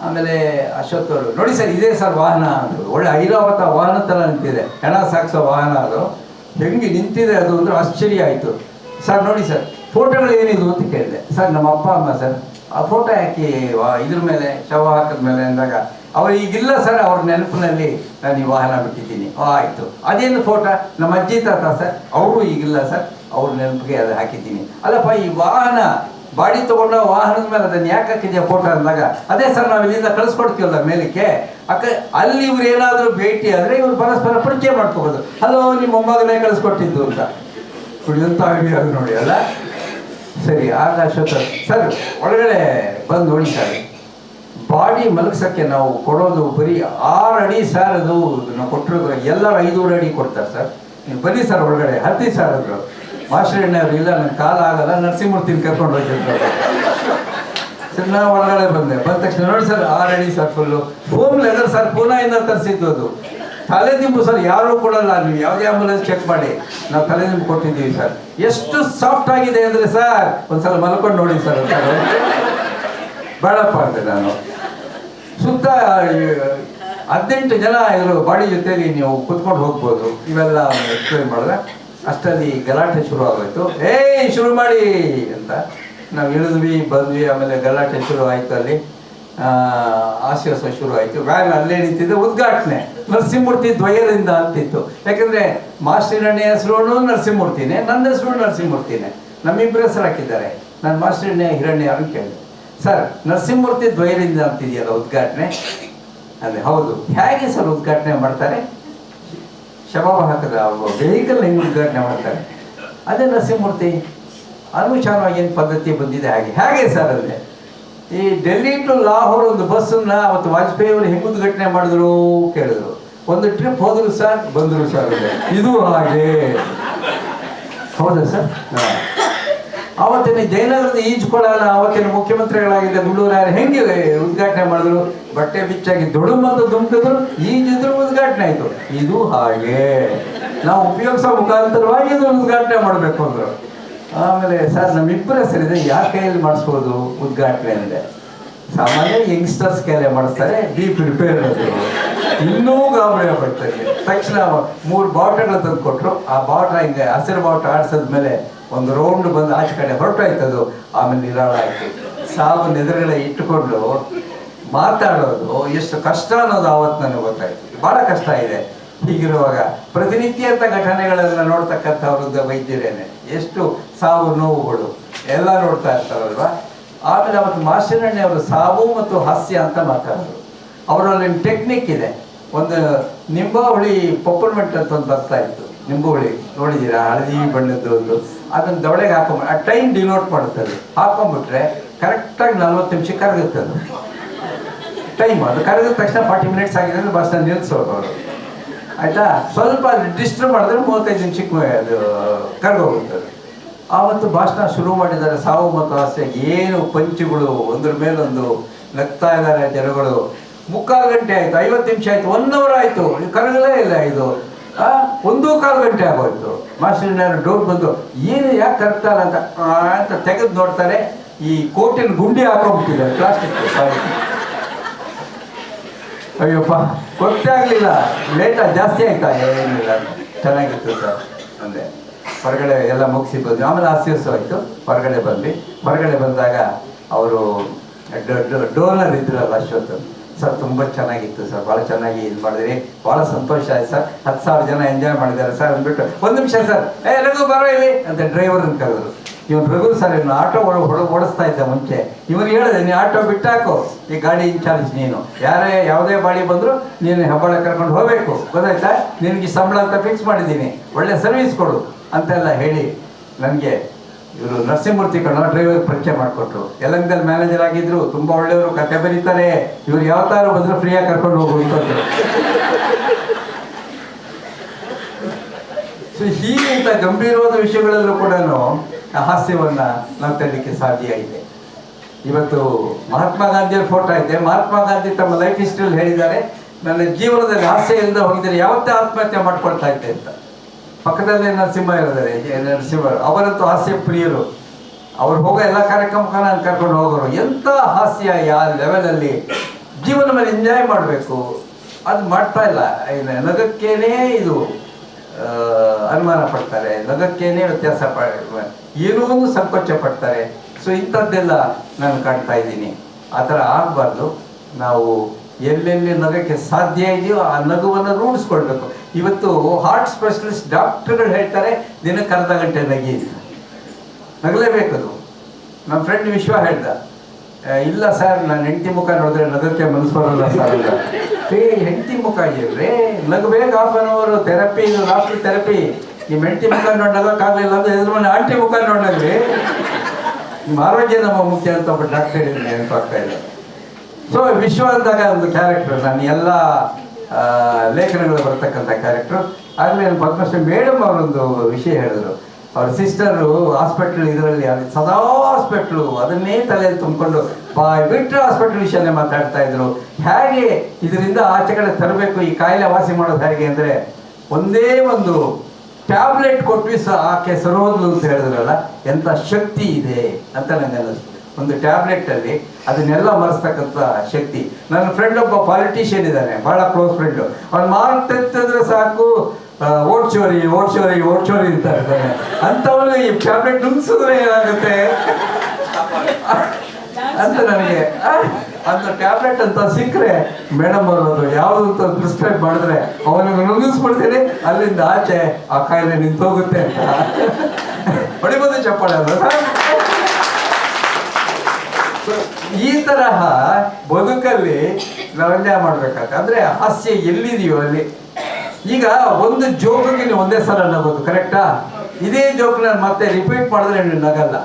ಆಮೇಲೆ ಅಶ್ವಥ್ ಅವರು, ನೋಡಿ ಸರ್ ಇದೇ ಸರ್ ವಾಹನ ಅಂದರು. ಒಳ್ಳೆ ಐರಾವತ ವಾಹನ ಥರ ನಿಂತಿದೆ, ಹೆಣ ಸಾಗಿಸೋ ವಾಹನ. ಅದು ಹೆಂಗೆ ನಿಂತಿದೆ ಅದು ಅಂದ್ರೆ ಆಶ್ಚರ್ಯ ಆಯಿತು. ಸರ್ ನೋಡಿ ಸರ್ ಫೋಟೋಗಳು ಏನಿದು ಅಂತ ಕೇಳಿದೆ. ಸರ್ ನಮ್ಮ ಅಪ್ಪ ಅಮ್ಮ ಸರ್, ಆ ಫೋಟೋ ಹಾಕಿ ಇದ್ರ ಮೇಲೆ ಶವ ಹಾಕಿದ ಮೇಲೆ ಅಂದಾಗ ಅವ್ರು ಈಗಿಲ್ಲ ಸರ್, ಅವ್ರ ನೆನಪಿನಲ್ಲಿ ನಾನು ಈ ವಾಹನ ಬಿಟ್ಟಿದ್ದೀನಿ. ಆಯಿತು, ಅದೇನು ಫೋಟೋ ನಮ್ಮ ಅಜ್ಜಿ ತಾತ ಸರ್, ಅವರು ಈಗಿಲ್ಲ ಸರ್, ಅವ್ರ ನೆನಪಿಗೆ ಅದು ಹಾಕಿದ್ದೀನಿ. ಅಲ್ಲಪ್ಪ ಈ ವಾಹನ ಬಾಡಿ ತೊಗೊಂಡ ವಾಹನದ ಮೇಲೆ ಅದನ್ನು ಯಾಕೆ ಹಾಕಿದ್ಯಾ ಫೋಟೋ ಅಂದಾಗ, ಅದೇ ಸರ್ ನಾವು ಇಲ್ಲಿಂದ ಕಳಿಸ್ಕೊಡ್ತೀವಲ್ಲ ಮೇಲಕ್ಕೆ, ಅಲ್ಲಿ ಇವ್ರು ಏನಾದರೂ ಭೇಟಿ ಆದರೆ ಇವ್ರು ಪರಸ್ಪರ ಪರಿಚಯ ಮಾಡ್ಕೋಬೋದು. ಹಲೋ ನಿಮ್ಮ ಮೊಮ್ಮಗನೇ ಕಳಿಸ್ಕೊಟ್ಟಿದ್ದು ಅಂತ. ಕುಡಿದಂಥ ಅದು ನೋಡಿ ಅಲ್ಲ. ಸರಿ, ಆಗ ಅಶ್ವಥ ಸರ್ ಒಳಗಡೆ ಬಂದು ನೋಡಿ ಸರ್, ಬಾಡಿ ಮಲಗ್ಸೋಕ್ಕೆ ನಾವು ಕೊಡೋದು ಬರೀ 6 ಅಡಿ ಸರ್. ಅದು ನಾವು ಕೊಟ್ಟಿರೋದು ಎಲ್ಲರೂ 5 ಅಡಿ ಕೊಡ್ತಾರೆ ಸರ್. ನೀವು ಬನ್ನಿ ಸರ್ ಒಳಗಡೆ, ಹತ್ತಿ ಸರ್ ಅಂದರು. ಮಾಸ್ಟರ್ ಎಣ್ಣೆಯವರು, ಇಲ್ಲ ನನ್ನ ಕಾಲ ಆಗಲ್ಲ, ನರಸಿಂಹಮೂರ್ತಿನ ಕರ್ಕೊಂಡು ಹೋಗಿರ್ತಾರೆ ಸರ್. ನಾನು ಒಳಗಡೆ ಬಂದ ತಕ್ಷಣ ನೋಡಿ ಸರ್ 6 ಅಡಿ sir, full foam leather sir, ಪೂನಾಯಿಂದ ತರಿಸಿದ್ದು ಅದು. ತಲೆದಿಂಬು ಸರ್ ಯಾರೂ ಕೊಡಲ್ಲ, ನೀವು ಯಾವುದೇ ಆಂಬುಲೆನ್ಸ್ ಚೆಕ್ ಮಾಡಿ, ನಾವು ತಲೆದಿಂಬು ಕೊಟ್ಟಿದ್ದೀವಿ ಸರ್. ಎಷ್ಟು ಸಾಫ್ಟ್ ಆಗಿದೆ ಅಂದರೆ ಸರ್, ಒಂದ್ಸಲ ಮಲ್ಕೊಂಡು ನೋಡಿ ಸರ್. ಬೇಡಪ್ಪ ಅಂದೆ ನಾನು. ಸುತ್ತ 18 ಜನ ಇವರು ಬಾಡಿ ಜೊತೆಯಲ್ಲಿ ನೀವು ಕುತ್ಕೊಂಡು ಹೋಗ್ಬೋದು. ಇವೆಲ್ಲ ಎಕ್ಸ್ಪ್ಲೈನ್ ಮಾಡಿದ್ರೆ ಅಷ್ಟರಲ್ಲಿ ಗಲಾಟೆ ಶುರು ಆಗೋಯ್ತು. ಶುರು ಮಾಡಿ ಅಂತ ನಾವು ಇಳಿದ್ವಿ ಬಂದ್ವಿ. ಆಮೇಲೆ ಗಲಾಟೆ ಶುರು ಆಯಿತು. ಅಲ್ಲಿ ಹಾಸ್ಯೋತ್ಸವ ಶುರು ಆಯಿತು. ವ್ಯಾನ್ ಅಲ್ಲೇ ನಿಂತಿದ್ದೆ. ಉದ್ಘಾಟನೆ ನರಸಿಂಹಮೂರ್ತಿ ದ್ವಯರಿಂದ ಅಂತಿತ್ತು. ಯಾಕೆಂದರೆ ಮಾಸ್ಟರ್ ಹಿರಣ್ಯ ಹೆಸರು ನರಸಿಂಹಮೂರ್ತಿನೇ, ನನ್ನ ಹೆಸರು ನರಸಿಂಹಮೂರ್ತಿನೇ, ನಮ್ಮಿಬ್ಬರ ಹೆಸರು ಹಾಕಿದ್ದಾರೆ. ನಾನು ಮಾಸ್ಟರ್ ಹಿರಣ್ಯ ಅವ್ರನ್ನ ಕೇಳಿದೆ, ಸರ್ ನರಸಿಂಹಮೂರ್ತಿ ದ್ವಯರಿಂದ ಅಂತಿದೆಯಲ್ಲ ಉದ್ಘಾಟನೆ ಅಂದರೆ. ಹೌದು. ಹೇಗೆ ಸರ್ ಉದ್ಘಾಟನೆ ಮಾಡ್ತಾರೆ? ಶವವಾಹಕದ ವೆಹಿಕಲ್ ಹೆಂಗೆ ಉದ್ಘಾಟನೆ ಮಾಡ್ತಾರೆ? ಅದೇ ನರಸಿಂಹಮೂರ್ತಿ ಅನುಚಾರವಾಗಿ ಏನು ಪದ್ಧತಿ ಬಂದಿದೆ ಹೇಗೆ ಸರ್ ಅಂದರೆ, ಈ ಡೆಲ್ಲಿ ಟು ಲಾಹೋರ್ ಒಂದು ಬಸ್ಸನ್ನು ಅವತ್ತು ವಾಜಪೇಯಿ ಅವರು ಹೆಂಗೆ ಉದ್ಘಾಟನೆ ಮಾಡಿದ್ರು ಕೇಳಿದ್ರು. ಒಂದು ಟ್ರಿಪ್ ಹೋದ್ರು ಸರ್, ಬಂದರು ಸರ್. ಇದು ಹಾಗೆ. ಹೌದಾ ಸರ್? ಆವತ್ತಿನ ಜಯನಗರದ ಈಜ್ಕೊಳಲ್ಲ ಆವತ್ತಿನ ಮುಖ್ಯಮಂತ್ರಿಗಳಾಗಿದ್ದ ಗುಂಡೂರಾಯರು ಹೆಂಗೆ ಉದ್ಘಾಟನೆ ಮಾಡಿದ್ರು? ಬಟ್ಟೆ ಬಿಚ್ಚಾಗಿ ದೊಡ್ಡಮಂದು ದುಮ್ಕಿದ್ರು, ಈಜಿದ್ರು, ಉದ್ಘಾಟನೆ ಆಯಿತು. ಇದು ಹಾಗೆ ನಾವು ಉಪಯೋಗಿಸೋ ಮುಖಾಂತರವಾಗಿ ಇದು ಉದ್ಘಾಟನೆ ಮಾಡಬೇಕು ಅಂದರು. ಆಮೇಲೆ ಸರ್ ನಮ್ಮಿಬ್ಬರ ಹೆಸರಿದೆ, ಯಾರ ಕೈಯಲ್ಲಿ ಮಾಡಿಸ್ಬೋದು ಉದ್ಘಾಟನೆ ಅಂದರೆ? ಸಾಮಾನ್ಯ ಯಂಗ್ಸ್ಟರ್ಸ್ ಕೈಯಲ್ಲೇ ಮಾಡಿಸ್ತಾರೆ. ಬಿ ಪ್ರಿಪೇರ್ ಅದು. ಇನ್ನೂ ಗಾಬರಿ ಬರ್ತಾರೆ. ತಕ್ಷಣ 3 ಬಾವುಟಗಳು ತಂದು ಕೊಟ್ಟರು. ಆ ಬಾವುಟ ಹಿಂಗೆ ಹಸಿರು ಬಾವುಟ ಆಡಿಸಿದ್ಮೇಲೆ ಒಂದು ರೌಂಡ್ ಬಂದು ಆಚೆ ಕಡೆ ಹೊರಟೋಯ್ತದು. ಆಮೇಲೆ ನಿರಾಳ ಆಯಿತು. ಸಾವು ಎದುರುಗಡೆ ಇಟ್ಟುಕೊಂಡು ಮಾತಾಡೋದು ಎಷ್ಟು ಕಷ್ಟ ಅನ್ನೋದು ಆವತ್ತು ನನಗೆ ಗೊತ್ತಾಯಿತು. ಭಾಳ ಕಷ್ಟ ಇದೆ. ಹೀಗಿರುವಾಗ ಪ್ರತಿನಿತ್ಯ ಅಂತ ಘಟನೆಗಳೆಲ್ಲ ನೋಡ್ತಕ್ಕಂಥವ್ರದ್ದು ವೈದ್ಯರೇನೆ, ಎಷ್ಟು ಸಾವು ನೋವುಗಳು ಎಲ್ಲ ನೋಡ್ತಾ ಇರ್ತಾರಲ್ವ. ಆಮೇಲೆ ಅವತ್ತು ಮಾಸ್ಟರ್ ಹಿರಣ್ಯ ಅವರು ಸಾವು ಮತ್ತು ಹಾಸ್ಯ ಅಂತ ಮಾತಾಡೋದು. ಅವರಲ್ಲಿ ಟೆಕ್ನಿಕ್ ಇದೆ. ಒಂದು ನಿಂಬಾವಳಿ ಪಪ್ಪರ್ಮೆಂಟ್ ಅಂತ ಒಂದು ಬರ್ತಾ ಇತ್ತು. ನಿಂಬುಹುಳಿ ನೋಡಿದ್ದೀರಾ? ಹಳದಿ ಬಣ್ಣದ್ದು ಒಂದು. ಅದನ್ನು ದವಡೆಗೆ ಹಾಕೊಂಡ್ಬಿಟ್ಟು ಆ ಟೈಮ್ ಡಿನೋಟ್ ಮಾಡುತ್ತದೆ. ಹಾಕೊಂಡ್ಬಿಟ್ರೆ ಕರೆಕ್ಟಾಗಿ 40 ನಿಮಿಷ ಕರಗುತ್ತೆ ಅದು ಟೈಮ್. ಅದು ಕರಗಿದ ತಕ್ಷಣ 40 ಮಿನಿಟ್ಸ್ ಆಗಿದೆ ಅಂದರೆ ಬಸ್ನ ನಿಲ್ಲಿಸೋದು ಅವರು. ಆಯಿತಾ? ಸ್ವಲ್ಪ ಡಿಸ್ಟರ್ಬ್ ಮಾಡಿದ್ರೆ 35 ನಿಮಿಷಕ್ಕೆ ಅದು ಕರಗೋಗುತ್ತೆ. ಆವತ್ತು ಭಾಷಣ ಶುರು ಮಾಡಿದ್ದಾರೆ. ಸಾವು ಮತ್ತು ಹಾಸ್ಯ ಏನು ಪಂಚುಗಳು ಒಂದ್ರ ಮೇಲೊಂದು ನಗ್ತಾ ಇದ್ದಾರೆ ಜನಗಳು. 3/4 ಗಂಟೆ ಆಯಿತು, 50 ನಿಮಿಷ ಆಯಿತು, 1 ಅವರ್ ಆಯಿತು, ಕರಗಲೇ ಇಲ್ಲ. ಇದು 1/4 ಗಂಟೆ ಆಗೋಯ್ತು. ಮಾಸ್ಟರ್ ಡೌಟ್ ಬಂದು ಏನು ಯಾಕೆ ಕರ್ತಾರ ಅಂತ ತೆಗೆದು ನೋಡ್ತಾರೆ. ಈ ಕೋಟಿನ ಗುಂಡಿ ಹಾಕೊಂಡ್ಬಿಟ್ಟಿದ್ದಾರೆ ಪ್ಲಾಸ್ಟಿಕ್. ಅಯ್ಯಪ್ಪ ಗೊತ್ತೇ ಆಗಲಿಲ್ಲ. ಲೇಟಾಗಿ ಜಾಸ್ತಿ ಆಯ್ತಾ? ಏನಿಲ್ಲ, ಚೆನ್ನಾಗಿತ್ತು ಸರ್ ಅಂದೆ. ಹೊರಗಡೆ ಎಲ್ಲ ಮುಗಿಸಿ ಬಂದ್ವಿ. ಆಮೇಲೆ ಹಾಸ್ಯೋತ್ಸವ ಆಯಿತು. ಹೊರಗಡೆ ಬಂದ್ವಿ. ಹೊರಗಡೆ ಬಂದಾಗ ಅವರು ಡೋನರ್ ಇದ್ರಲ್ಲ ಅಶ್ವಥ್ ಸರ್, ತುಂಬ ಚೆನ್ನಾಗಿತ್ತು ಸರ್, ಭಾಳ ಚೆನ್ನಾಗಿ ಇದು ಮಾಡಿದ್ರಿ, ಭಾಳ ಸಂತೋಷ ಆಯ್ತು ಸರ್, 10,000 ಜನ ಎಂಜಾಯ್ ಮಾಡಿದ್ದಾರೆ ಸರ್ ಅಂದ್ಬಿಟ್ಟು, ಒಂದು ನಿಮಿಷ ಸರ್, ರಘು ಬರೋ ಇಲ್ಲಿ ಅಂತ ಡ್ರೈವರ್ನ ಕರೆದ್ರು. ಇವನು ರಘು ಸರ್, ಇವನು ಆಟೋ ಓಡಿಸ್ತಾ ಇದ್ದ ಮುಂಚೆ. ಇವನು ಹೇಳಿದೆ, ನೀನು ಆಟೋ ಬಿಟ್ಟಾಕು, ಈ ಗಾಡಿ ಇನ್ಚಾರ್ಜ್ ನೀನು, ಯಾವುದೇ ಬಾಡಿ ಬಂದರೂ ನೀನು ಹೆಬ್ಬಾಳ ಕರ್ಕೊಂಡು ಹೋಗಬೇಕು, ಗೊತ್ತಾಯ್ತಾ, ನಿನಗೆ ಸಂಬಳ ಅಂತ ಫಿಕ್ಸ್ ಮಾಡಿದ್ದೀನಿ, ಒಳ್ಳೆ ಸರ್ವಿಸ್ ಕೊಡು ಅಂತೆಲ್ಲ ಹೇಳಿ ನನಗೆ ಇವರು ನರಸಿಂಹಮೂರ್ತಿ ಕಣ್ಣು ಡ್ರೈವರ್ ಪರಿಚಯ ಮಾಡಿಕೊಟ್ರು. ಯಲಹಂಕದಲ್ಲಿ ಮ್ಯಾನೇಜರ್ ಆಗಿದ್ರು, ತುಂಬ ಒಳ್ಳೆಯವರು, ಕತೆ ಬರೀತಾರೆ, ಇವ್ರು ಯಾವ ಥರ ಬಂದರೂ ಫ್ರೀಯಾಗಿ ಕರ್ಕೊಂಡು ಹೋಗುವಂಥದ್ದು. ಸೊ ಹೀಗಿಂತ ಗಂಭೀರವಾದ ವಿಷಯಗಳಲ್ಲೂ ಕೂಡ ಹಾಸ್ಯವನ್ನು ನಾವು ತರಲಿಕ್ಕೆ ಸಾಧ್ಯ ಇದೆ. ಇವತ್ತು ಮಹಾತ್ಮ ಗಾಂಧಿಯವ್ರ ಫೋಟೋ ಇದೆ. ಮಹಾತ್ಮ ಗಾಂಧಿ ತಮ್ಮ ಲೈಫ್ ಹಿಸ್ಟ್ರಿಯಲ್ಲಿ ಹೇಳಿದ್ದಾರೆ, ನನ್ನ ಜೀವನದಲ್ಲಿ ಹಾಸ್ಯ ಇಲ್ಲದೆ ಹೋಗಿದರೆ ಯಾವತ್ತೇ ಆತ್ಮಹತ್ಯೆ ಮಾಡ್ಕೊಳ್ತಾ ಇದ್ದೆ ಅಂತ. ಪಕ್ಕದಲ್ಲೇ ನರಸಿಂಹ ಇದ್ದಾರೆ, ನರಸಿಂಹ ಅವರಂತೂ ಹಾಸ್ಯ ಪ್ರಿಯರು. ಅವ್ರು ಹೋಗೋ ಎಲ್ಲ ಕಾರ್ಯಕ್ರಮಕ್ಕೆ ನಾನು ಕರ್ಕೊಂಡು ಹೋಗೋರು. ಎಂಥ ಹಾಸ್ಯ, ಯಾವ ಲೆವೆಲಲ್ಲಿ ಜೀವನ ಮೇಲೆ ಎಂಜಾಯ್ ಮಾಡಬೇಕು, ಅದು ಮಾಡ್ತಾ ಇಲ್ಲ. ನಗಕ್ಕೇನೆ ಇದು ಅನುಮಾನ ಪಡ್ತಾರೆ, ನಗಕ್ಕೇನೆ ವ್ಯತ್ಯಾಸ ಏನೋ ಒಂದು ಸಂಕೋಚ ಪಡ್ತಾರೆ. ಸೊ ಇಂಥದ್ದೆಲ್ಲ ನಾನು ಕಾಣ್ತಾ ಇದ್ದೀನಿ. ಆ ಥರ ಆಗಬಾರ್ದು. ನಾವು ಎಲ್ಲೆಲ್ಲಿ ನಗಕ್ಕೆ ಸಾಧ್ಯ ಇದೆಯೋ ಆ ನಗುವನ್ನು ರೂಢಿಸ್ಕೊಳ್ಬೇಕು. ಇವತ್ತು ಹಾರ್ಟ್ ಸ್ಪೆಷಲಿಸ್ಟ್ ಡಾಕ್ಟರ್ಗಳು ಹೇಳ್ತಾರೆ, ದಿನಕ್ಕೆ ಅರ್ಧ ಗಂಟೆ ನಗಿ, ನಗಲೇಬೇಕದು. ನಮ್ಮ ಫ್ರೆಂಡ್ ವಿಶ್ವ ಹೇಳ್ದ, ಇಲ್ಲ ಸರ್, ನಾನು ಹೆಂಡತಿ ಮುಖ ನೋಡಿದ್ರೆ ನಗಕ್ಕೆ ಮನಸ್ಸು ಬರೋಲ್ಲ ಸರ್ ಅಂತ. ಹೆಂಡತಿ ಮುಖ ಇರ್ರಿ, ನಗಬೇಕು, 1/2 hour ಥೆರಪಿ, ಇದು ಲಾಸ್ಟ್ ಥೆರಪಿ. ನಿಮ್ಮ ಹೆಂಡತಿ ಮುಖ ನೋಡಿ ನಗೋಕ್ಕಾಗಲಿಲ್ಲ ಅಂದ್ರೆ ಎದುರು ಮನೆ ಆಂಟಿ ಮುಖ ನೋಡಲ್ರಿ, ನಿಮ್ಮ ಆರೋಗ್ಯ ನಮ್ಮ ಮುಖ್ಯ ಅಂತ ಒಬ್ಬ ಡಾಕ್ಟರ್ ಹೇಳಿದ್ರೆ ನೆನಪಾಗ್ತಾ ಇಲ್ಲ. ಸೊ ವಿಶ್ವ ಅಂದಾಗ ಒಂದು ಕ್ಯಾರೆಕ್ಟರ್, ನಾನು ಎಲ್ಲ ಲೇಖನಗಳು ಬರ್ತಕ್ಕಂಥ ಕ್ಯಾರೆಕ್ಟರ್. ಆಗಲೇ ಪದ್ಮಶ್ರೀ ಮೇಡಮ್ ಅವರೊಂದು ವಿಷಯ ಹೇಳಿದ್ರು. ಅವ್ರ ಸಿಸ್ಟರು ಹಾಸ್ಪಿಟ್ಲ್ ಇದರಲ್ಲಿ ಸದಾ ಹಾಸ್ಪಿಟ್ಲು ಅದನ್ನೇ ತಲೆಯಲ್ಲಿ ತುಂಬಿಕೊಂಡು ಬಿಟ್ಟರೆ ಹಾಸ್ಪಿಟ್ಲ್ ವಿಷಯನೇ ಮಾತಾಡ್ತಾ ಇದ್ರು. ಹೇಗೆ ಇದರಿಂದ ಆಚೆ ಕಡೆ ತರಬೇಕು, ಈ ಕಾಯಿಲೆ ವಾಸಿ ಮಾಡೋದು ಹೇಗೆ ಅಂದರೆ, ಒಂದೇ ಒಂದು ಟ್ಯಾಬ್ಲೆಟ್ ಕೊಟ್ವಿ ಆಕೆ ಸರೋದ್ಲು ಅಂತ ಹೇಳಿದ್ರಲ್ಲ, ಎಂಥ ಶಕ್ತಿ ಇದೆ ಅಂತ ನನಗೆ ಅನ್ನಿಸ್ತು. ಒಂದು ಟ್ಯಾಬ್ಲೆಟಲ್ಲಿ ಅದನ್ನೆಲ್ಲ ಮರೆಸ್ತಕ್ಕಂಥ ಶಕ್ತಿ. ನನ್ನ ಫ್ರೆಂಡ್ ಒಬ್ಬ ಪಾಲಿಟಿಷಿಯನ್ ಇದ್ದಾನೆ, ಭಾಳ ಕ್ಲೋಸ್ ಫ್ರೆಂಡು. ಅವ್ನು ಮಾರ್ಕ್ ಎತ್ತಿದ್ರೆ ಸಾಕು, ಓಟ್ ಚೋರಿ ಅಂತ ಇರ್ತಾನೆ. ಅಂಥವನು ಈ ಟ್ಯಾಬ್ಲೆಟ್ ನುಂಗಿಸಿದ್ರೆ ಏನಾಗುತ್ತೆ ಅಂತ ನನಗೆ ಅಂತ ಟ್ಯಾಬ್ಲೆಟ್ ಅಂತ ಸಿಕ್ಕರೆ ಮೇಡಮ್ ಅವರು ಯಾವುದು ಅಂತ ಪ್ರಿಸ್ಕ್ರೈಬ್ ಮಾಡಿದ್ರೆ ಅವನಿಗೆ ನುಂಗಿಸ್ಬಿಡ್ತೀನಿ, ಅಲ್ಲಿಂದ ಆಚೆ ಆ ಕಾಯಿಲೆ ನಿಂತೋಗುತ್ತೆ ಅಂತ ಹೊಡಿಬೋದು ಚಪ್ಪಾಳೆ ಅಲ್ಲ. ಈ ತರಹ ಬದುಕಲ್ಲಿ ನಾವು ಎಂಜಾಯ್ ಮಾಡ್ಬೇಕಾಗ್ತದೆ. ಅಂದ್ರೆ ಹಾಸ್ಯ ಎಲ್ಲಿದೆಯೋ ಅಲ್ಲಿ. ಈಗ ಒಂದು ಜೋಕಿಗೆ ನೀವು ಒಂದೇ ಸಲ ನಗೋದು ಕರೆಕ್ಟಾ, ಇದೇ ಜೋಕ್ ನಾನು ಮತ್ತೆ ರಿಪೀಟ್ ಮಾಡಿದ್ರೆ ನೀವು ನಗಲ್ಲ.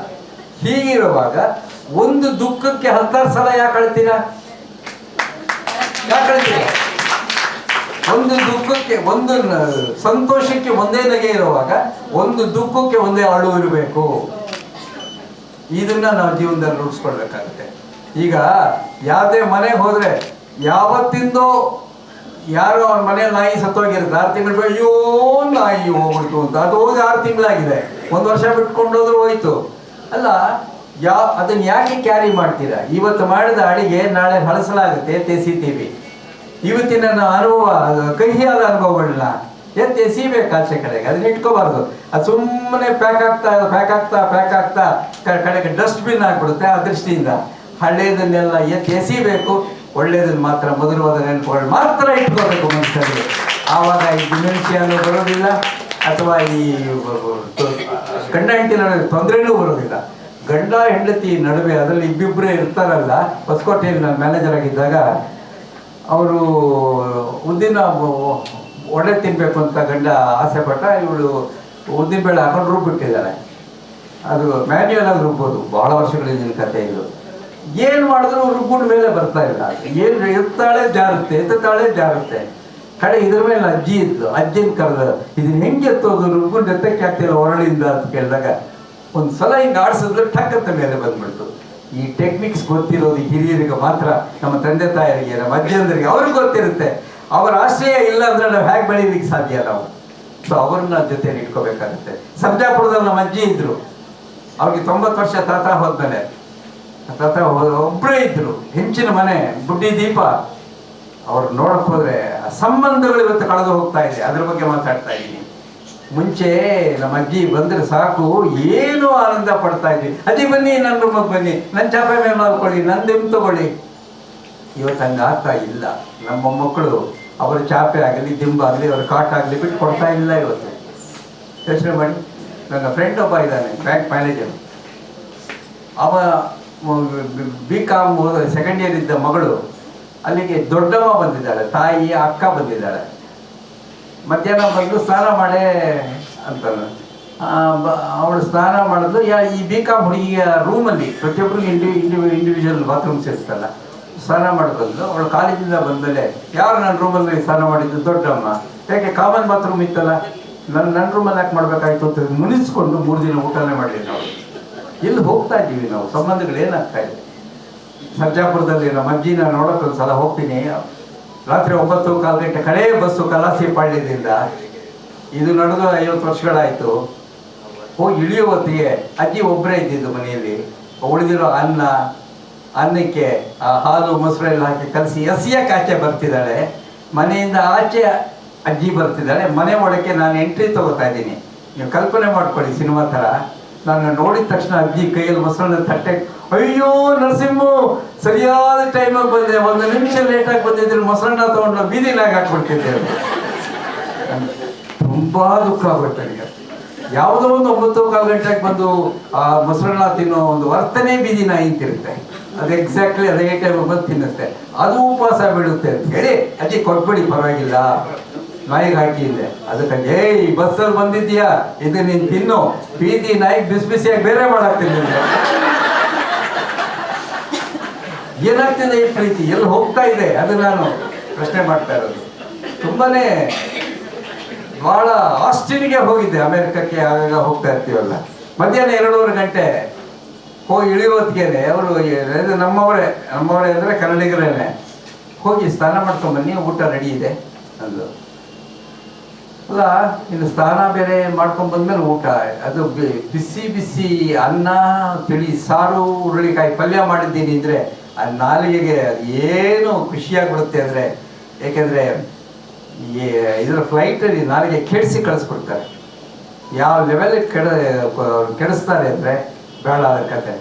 ಹೀಗಿರುವಾಗ ಒಂದು ದುಃಖಕ್ಕೆ 10 ಸಲ ಯಾಕೆ ಅಳ್ತೀರಾ? ಒಂದು ದುಃಖಕ್ಕೆ, ಒಂದು ಸಂತೋಷಕ್ಕೆ ಒಂದೇ ನಗೆ ಇರುವಾಗ ಒಂದು ದುಃಖಕ್ಕೆ ಒಂದೇ ಅಳು ಇರಬೇಕು. ಇದನ್ನ ನಾವು ಜೀವನದಲ್ಲಿ ರೂಢಿಸ್ಕೊಳ್ಬೇಕಾಗುತ್ತೆ. ಈಗ ಯಾವುದೇ ಮನೆಗೆ ಹೋದ್ರೆ ಯಾವತ್ತಿಂದೋ ಯಾರೋ ಅವ್ರ ಮನೇಲಿ ನಾಯಿ ಸತ್ತೋಗಿರುತ್ತೆ, 6 ತಿಂಗಳು ಅಯ್ಯೋ ನಾಯಿ ಹೋಗ್ಬಿಡ್ತು ಅಂತ. ಅದು ಹೋಗಿ 6 ತಿಂಗಳಾಗಿದೆ, 1 ವರ್ಷ ಬಿಟ್ಕೊಂಡೋದ್ರು ಹೋಯ್ತು ಅಲ್ಲ. ಅದನ್ನ ಯಾಕೆ ಕ್ಯಾರಿ ಮಾಡ್ತೀರಾ? ಇವತ್ತು ಮಾಡಿದ ಅಡಿಗೆ ನಾಳೆ ಹಳಸಲಾಗುತ್ತೆ, ತೆಸಿತೀವಿ. ಇವತ್ತಿನ ಅನುಭವ, ಕಹಿಯಾದ ಅನುಭವಗಳನ್ನ ಎಸಿಬೇಕು ಆಚೆ ಕಡೆಗೆ, ಅದನ್ನ ಇಟ್ಕೋಬಾರ್ದು. ಅದು ಸುಮ್ಮನೆ ಪ್ಯಾಕ್ ಆಗ್ತಾ ಕಡೆಗೆ ಡಸ್ಟ್ಬಿನ್ ಆಗ್ಬಿಡುತ್ತೆ. ಆ ದೃಷ್ಟಿಯಿಂದ ಹಳೇದನ್ನೆಲ್ಲ ಎಸಿಬೇಕು, ಒಳ್ಳೇದನ್ನ ಮಾತ್ರ, ಮಧುರವಾದ ನೆನಪುಗಳು ಮಾತ್ರ ಇಟ್ಕೋಬೇಕು ಮನುಷ್ಯರಿಗೆ. ಆವಾಗ ಈ ಡಿಮೆನ್ಷಿಯಾನು ಬರೋದಿಲ್ಲ, ಅಥವಾ ಈ ಗಂಡ ಹೆಂಡತಿ ನಡುವೆ ತೊಂದರೆನೂ ಬರೋದಿಲ್ಲ. ಗಂಡ ಹೆಂಡತಿ ನಡುವೆ ಅದರಲ್ಲಿ ಇಬ್ಬಿಬ್ಬರೇ ಇರ್ತಾರಲ್ಲ. ಹೊಸಕೋಟೆಯಲ್ಲಿ ನಾನು ಮ್ಯಾನೇಜರ್ ಆಗಿದ್ದಾಗ ಅವರು ಉದ್ದಿನ ಒಡೆ ತಿನ್ಬೇಕು ಅಂತ ಗಂಡ ಆಸೆ ಪಟ್ಟ, ಇವಳು ಉದ್ದಿನ ಬೇಳೆ ಹಾಕೊಂಡು ರುಬ್ಬಿಟ್ಟಿದ್ದಾಳೆ. ಅದು ಮ್ಯಾನ್ಯುಯಲ್ ಆಗಿ ರುಬ್ಬೋದು, ಬಹಳ ವರ್ಷಗಳಿಂದ ಕತೆ ಇದು. ಏನು ಮಾಡಿದ್ರು ರುಬ್ಬಿನ ಮೇಲೆ ಬರ್ತಾ ಇಲ್ಲ. ಏನು ಎತ್ತಾಳೆ ಜಾರುತ್ತೆ. ಕಡೆ ಇದ್ರ ಮೇಲೆ ಅಜ್ಜಿ ಇತ್ತು, ಅಜ್ಜಿನ ಕರೆದ, ಇದನ್ನ ಹೆಂಗೆ ಎತ್ತೋದು, ರುಬ್ಬಿನ ಎತ್ತಕ್ಕೆ ಆಗ್ತಿಲ್ಲ ಹೊರಳಿಂದ ಅಂತ ಕೇಳಿದಾಗ ಒಂದು ಸಲ ಹಿಂಗೆ ಆಡಿಸಿದ್ರೆ ಟಕ್ಕಂತ ಮೇಲೆ ಬಂದ್ಬಿಡ್ತು. ಈ ಟೆಕ್ನಿಕ್ಸ್ ಗೊತ್ತಿರೋದು ಹಿರಿಯರಿಗೆ ಮಾತ್ರ, ನಮ್ಮ ತಂದೆ ತಾಯರಿಗೆ, ನಮ್ಮ ಅಜ್ಜಿಯಂದರಿಗೆ ಅವ್ರಿಗೆ ಗೊತ್ತಿರುತ್ತೆ. ಅವರ ಆಶ್ರಯ ಇಲ್ಲ ಅಂದ್ರೆ ನಾವು ಹೇಗೆ ಬೆಳೀಲಿಕ್ಕೆ ಸಾಧ್ಯ ನಾವು? ಸೊ ಅವ್ರನ್ನ ಜೊತೆಯಲ್ಲಿ ಇಟ್ಕೋಬೇಕಾಗುತ್ತೆ. ಸರ್ಜಾಪುರದಲ್ಲಿ ನಮ್ಮ ಅಜ್ಜಿ ಇದ್ರು, ಅವ್ರಿಗೆ 90 ವರ್ಷ. ತಾತ ಹೋದ್ಮೇಲೆ ಒಬ್ಬರೇ ಇದ್ರು, ಹೆಂಚಿನ ಮನೆ, ಬುಡ್ಡಿ ದೀಪ. ಅವ್ರು ನೋಡಕ್ ಹೋದ್ರೆ ಸಂಬಂಧಗಳು ಇವತ್ತು ಕಳೆದು ಹೋಗ್ತಾ ಇದೆ. ಅದ್ರ ಬಗ್ಗೆ ಮಾತಾಡ್ತಾ ಇದ್ದೀನಿ. ಮುಂಚೆ ನಮ್ಮ ಅಜ್ಜಿ ಬಂದರೆ ಸಾಕು ಏನು ಆನಂದ ಪಡ್ತಾ ಇದ್ವಿ. ಅಜ್ಜಿ ಬನ್ನಿ ನನ್ನ ರೂಮಿಗೆ ಬನ್ನಿ, ನನ್ನ ಚಾಪೆ ಮೇಲೆ ಮಾಡ್ಕೊಳ್ಳಿ, ನನ್ನ ದಿಂಬು ತಗೊಳ್ಳಿ. ಇವತ್ತು ಹಂಗೆ ಆಗ್ತಾ ಇಲ್ಲ. ನಮ್ಮ ಮಕ್ಕಳು ಅವರ ಚಾಪೆ ಆಗಲಿ ದಿಂಬಾಗಲಿ ಅವ್ರ ಕಾಟ ಆಗಲಿ ಬಿಟ್ಟು ಕೊಡ್ತಾ ಇಲ್ಲ ಇವತ್ತು. ಯೋಚನೆ ಮಾಡಿ. ನನ್ನ ಫ್ರೆಂಡ್ ಒಬ್ಬ ಇದ್ದಾನೆ, ಬ್ಯಾಂಕ್ ಮ್ಯಾನೇಜರ್. ಅವ BCom ಸೆಕೆಂಡ್ ಇಯರ್ ಇದ್ದ ಮಗಳು ಅಲ್ಲಿಗೆ ದೊಡ್ಡಮ್ಮ ಬಂದಿದ್ದಾಳೆ, ತಾಯಿ ಅಕ್ಕ ಬಂದಿದ್ದಾಳೆ. ಮಧ್ಯಾಹ್ನ ಬಂದು ಸ್ನಾನ ಮಾಡೇ ಅಂತ ಅವಳು ಸ್ನಾನ ಮಾಡಿದ್ಲು. ಈ BCom ಹುಡುಗಿಯ ರೂಮಲ್ಲಿ ಪ್ರತಿಯೊಬ್ಬರಿಗೆ ಇಂಡಿವಿಜುವಲ್ ಬಾತ್ರೂಮ್ಸ್ ಇರ್ತಲ್ಲ, ಸ್ನಾನ ಮಾಡಿ ಬಂದು ಅವಳು ಕಾಲೇಜಿಂದ ಬಂದಮೇಲೆ ಯಾರು ನನ್ನ ರೂಮಲ್ಲಿ ಸ್ನಾನ ಮಾಡಿದ್ದು? ದೊಡ್ಡಮ್ಮ. ಯಾಕೆ ಕಾಮನ್ ಬಾತ್ರೂಮ್ ಇತ್ತಲ್ಲ, ನನ್ನ ರೂಮಲ್ಲಿ ಯಾಕೆ ಮಾಡಬೇಕಾಯ್ತು ಅಂತ ಮುನಿಸ್ಕೊಂಡು 3 ದಿನ ಊಟನೇ ಮಾಡಿದ್ವಿ ನಾವು. ಇಲ್ಲಿ ಹೋಗ್ತಾ ಇದ್ದೀವಿ ನಾವು, ಸಂಬಂಧಗಳು ಏನಾಗ್ತಾ ಇದೆ. ಸರ್ಜಾಪುರದಲ್ಲಿ ನಮ್ಮ ಅಜ್ಜಿನ ನೋಡೋಕೆ ಒಂದು ಸಲ ಹೋಗ್ತೀನಿ. ರಾತ್ರಿ 9:15 ಗಂಟೆ ಕಡೆ ಬಸ್ಸು ಕಲಾಸಿಪಾಳ್ಯದಿಂದ. ಇದು ನಡೆದು 50 ವರ್ಷಗಳಾಯಿತು. ಹೋಗಿ ಇಳಿಯೋ ಹೊತ್ತಿಗೆ ಅಜ್ಜಿ ಒಬ್ಬರೇ ಇದ್ದಿದ್ದು ಮನೆಯಲ್ಲಿ. ಉಳಿದಿರೋ ಅನ್ನಕ್ಕೆ ಹಾಲು ಮೊಸರು ಎಲ್ಲ ಹಾಕಿ ಕಲಸಿ ಎಸಿಯಕ್ಕೆ ಆಚೆ ಬರ್ತಿದ್ದಾಳೆ. ಮನೆಯಿಂದ ಆಚೆ ಅಜ್ಜಿ ಬರ್ತಿದ್ದಾಳೆ, ಮನೆ ಒಳಕ್ಕೆ ನಾನು ಎಂಟ್ರಿ ತಗೋತಾ ಇದ್ದೀನಿ. ನೀವು ಕಲ್ಪನೆ ಮಾಡ್ಕೊಳ್ಳಿ, ಸಿನಿಮಾ ಥರ. ನಾನು ನೋಡಿದ ತಕ್ಷಣ ಅಜ್ಜಿ ಕೈಯಲ್ಲಿ ಮೊಸರನ್ನ ತಟ್ಟೆ, ಅಯ್ಯೋ ನರಸಿಂಹು ಸರಿಯಾದ ಟೈಮಾಗಿ ಬಂದೆ, 1 ನಿಮಿಷ ಲೇಟಾಗಿ ಬಂದಿದ್ರೆ ಮೊಸರನ್ನ ತೊಗೊಂಡು ಬೀದಿನಾಗ ಹಾಕ್ಬಿಡ್ತಿದ್ದೆ. ತುಂಬ ದುಃಖ ಆಗುತ್ತೆ ನನಗೆ. ಯಾವುದೋ ಒಂದು 9:15 ಗಂಟೆಗೆ ಬಂದು ಆ ಮೊಸರನ್ನ ತಿನ್ನೋ ಒಂದು ವರ್ತನೆ ಬೀದಿ ನಾಯಿ ತಿರುತ್ತೆ. ಅದು ಎಕ್ಸಾಕ್ಟ್ಲಿ ಅದೇ ಟೈಮ್ ಬಂದು ತಿನ್ನುತ್ತೆ, ಅದು ಉಪವಾಸ ಬೀಳುತ್ತೆ ಅಂತ ಹೇಳಿ ಅಜ್ಜಿ ಕೊಟ್ಬಿಡಿ ಪರವಾಗಿಲ್ಲ, ನಾಯಿಗೆ ಹಾಕಿದ್ದೆ. ಅದಕ್ಕೆ ಈ ಬಸ್ಸಲ್ಲಿ ಬಂದಿದ್ದೀಯಾ, ಇದು ನೀನು ತಿನ್ನು, ಬೀದಿ ನಾಯಿಗೆ ಬಿಸಿ ಬಿಸಿಯಾಗಿ ಬೇರೆ ಮಾಡಾಕ್ತೀನಿ. ಏನಾಗ್ತಿದೆ ಈ ಪ್ರೀತಿ, ಎಲ್ಲಿ ಹೋಗ್ತಾ ಇದೆ, ಅದು ನಾನು ಪ್ರಶ್ನೆ ಮಾಡ್ತಾ ಇರೋದು. ತುಂಬಾನೇ ಬಹಳ ಆಸ್ಟ್ರೇಲಿಯಾಗೆ ಹೋಗಿದ್ದೆ, ಅಮೆರಿಕಕ್ಕೆ ಆಗಾಗ ಹೋಗ್ತಾ ಇರ್ತೀವಲ್ಲ. ಮಧ್ಯಾಹ್ನ 2:30 ಗಂಟೆ ಹೋಗಿ ಇಳಿಯೋತ್ತಿಗೆ ಅವರು ನಮ್ಮವರೇ ಅಂದರೆ ಕನ್ನಡಿಗರೇನೆ, ಹೋಗಿ ಸ್ನಾನ ಮಾಡ್ಕೊಂಬನ್ನಿ, ಊಟ ರೆಡಿ ಇದೆ ಅಂದು. ಅಲ್ಲ, ಇನ್ನು ಸ್ನಾನ ಬೇರೆ ಮಾಡ್ಕೊಂಡ್ಬಂದ್ಮೇಲೆ ಊಟ, ಅದು ಬಿಸಿ ಬಿಸಿ ಅನ್ನ, ತಿಳಿ ಸಾರು, ಹುರುಳಿಕಾಯಿ ಪಲ್ಯ ಮಾಡಿದ್ದೀನಿ ಅಂದರೆ ಆ ನಾಲಿಗೆಗೆ ಏನು ಖುಷಿಯಾಗ್ಬಿಡುತ್ತೆ ಅಂದರೆ. ಏಕೆಂದರೆ ಇದರ ಫ್ಲೈಟಲ್ಲಿ ನಾಲಿಗೆ ಕೆಡಿಸಿ ಕಳಿಸ್ಬಿಡ್ತಾರೆ. ಯಾವ ಲೆವೆಲಿಗೆ ಕೆಡಿಸ್ತಾರೆ ಅಂದರೆ ಬೇಡ ಅದ ಕತೆ.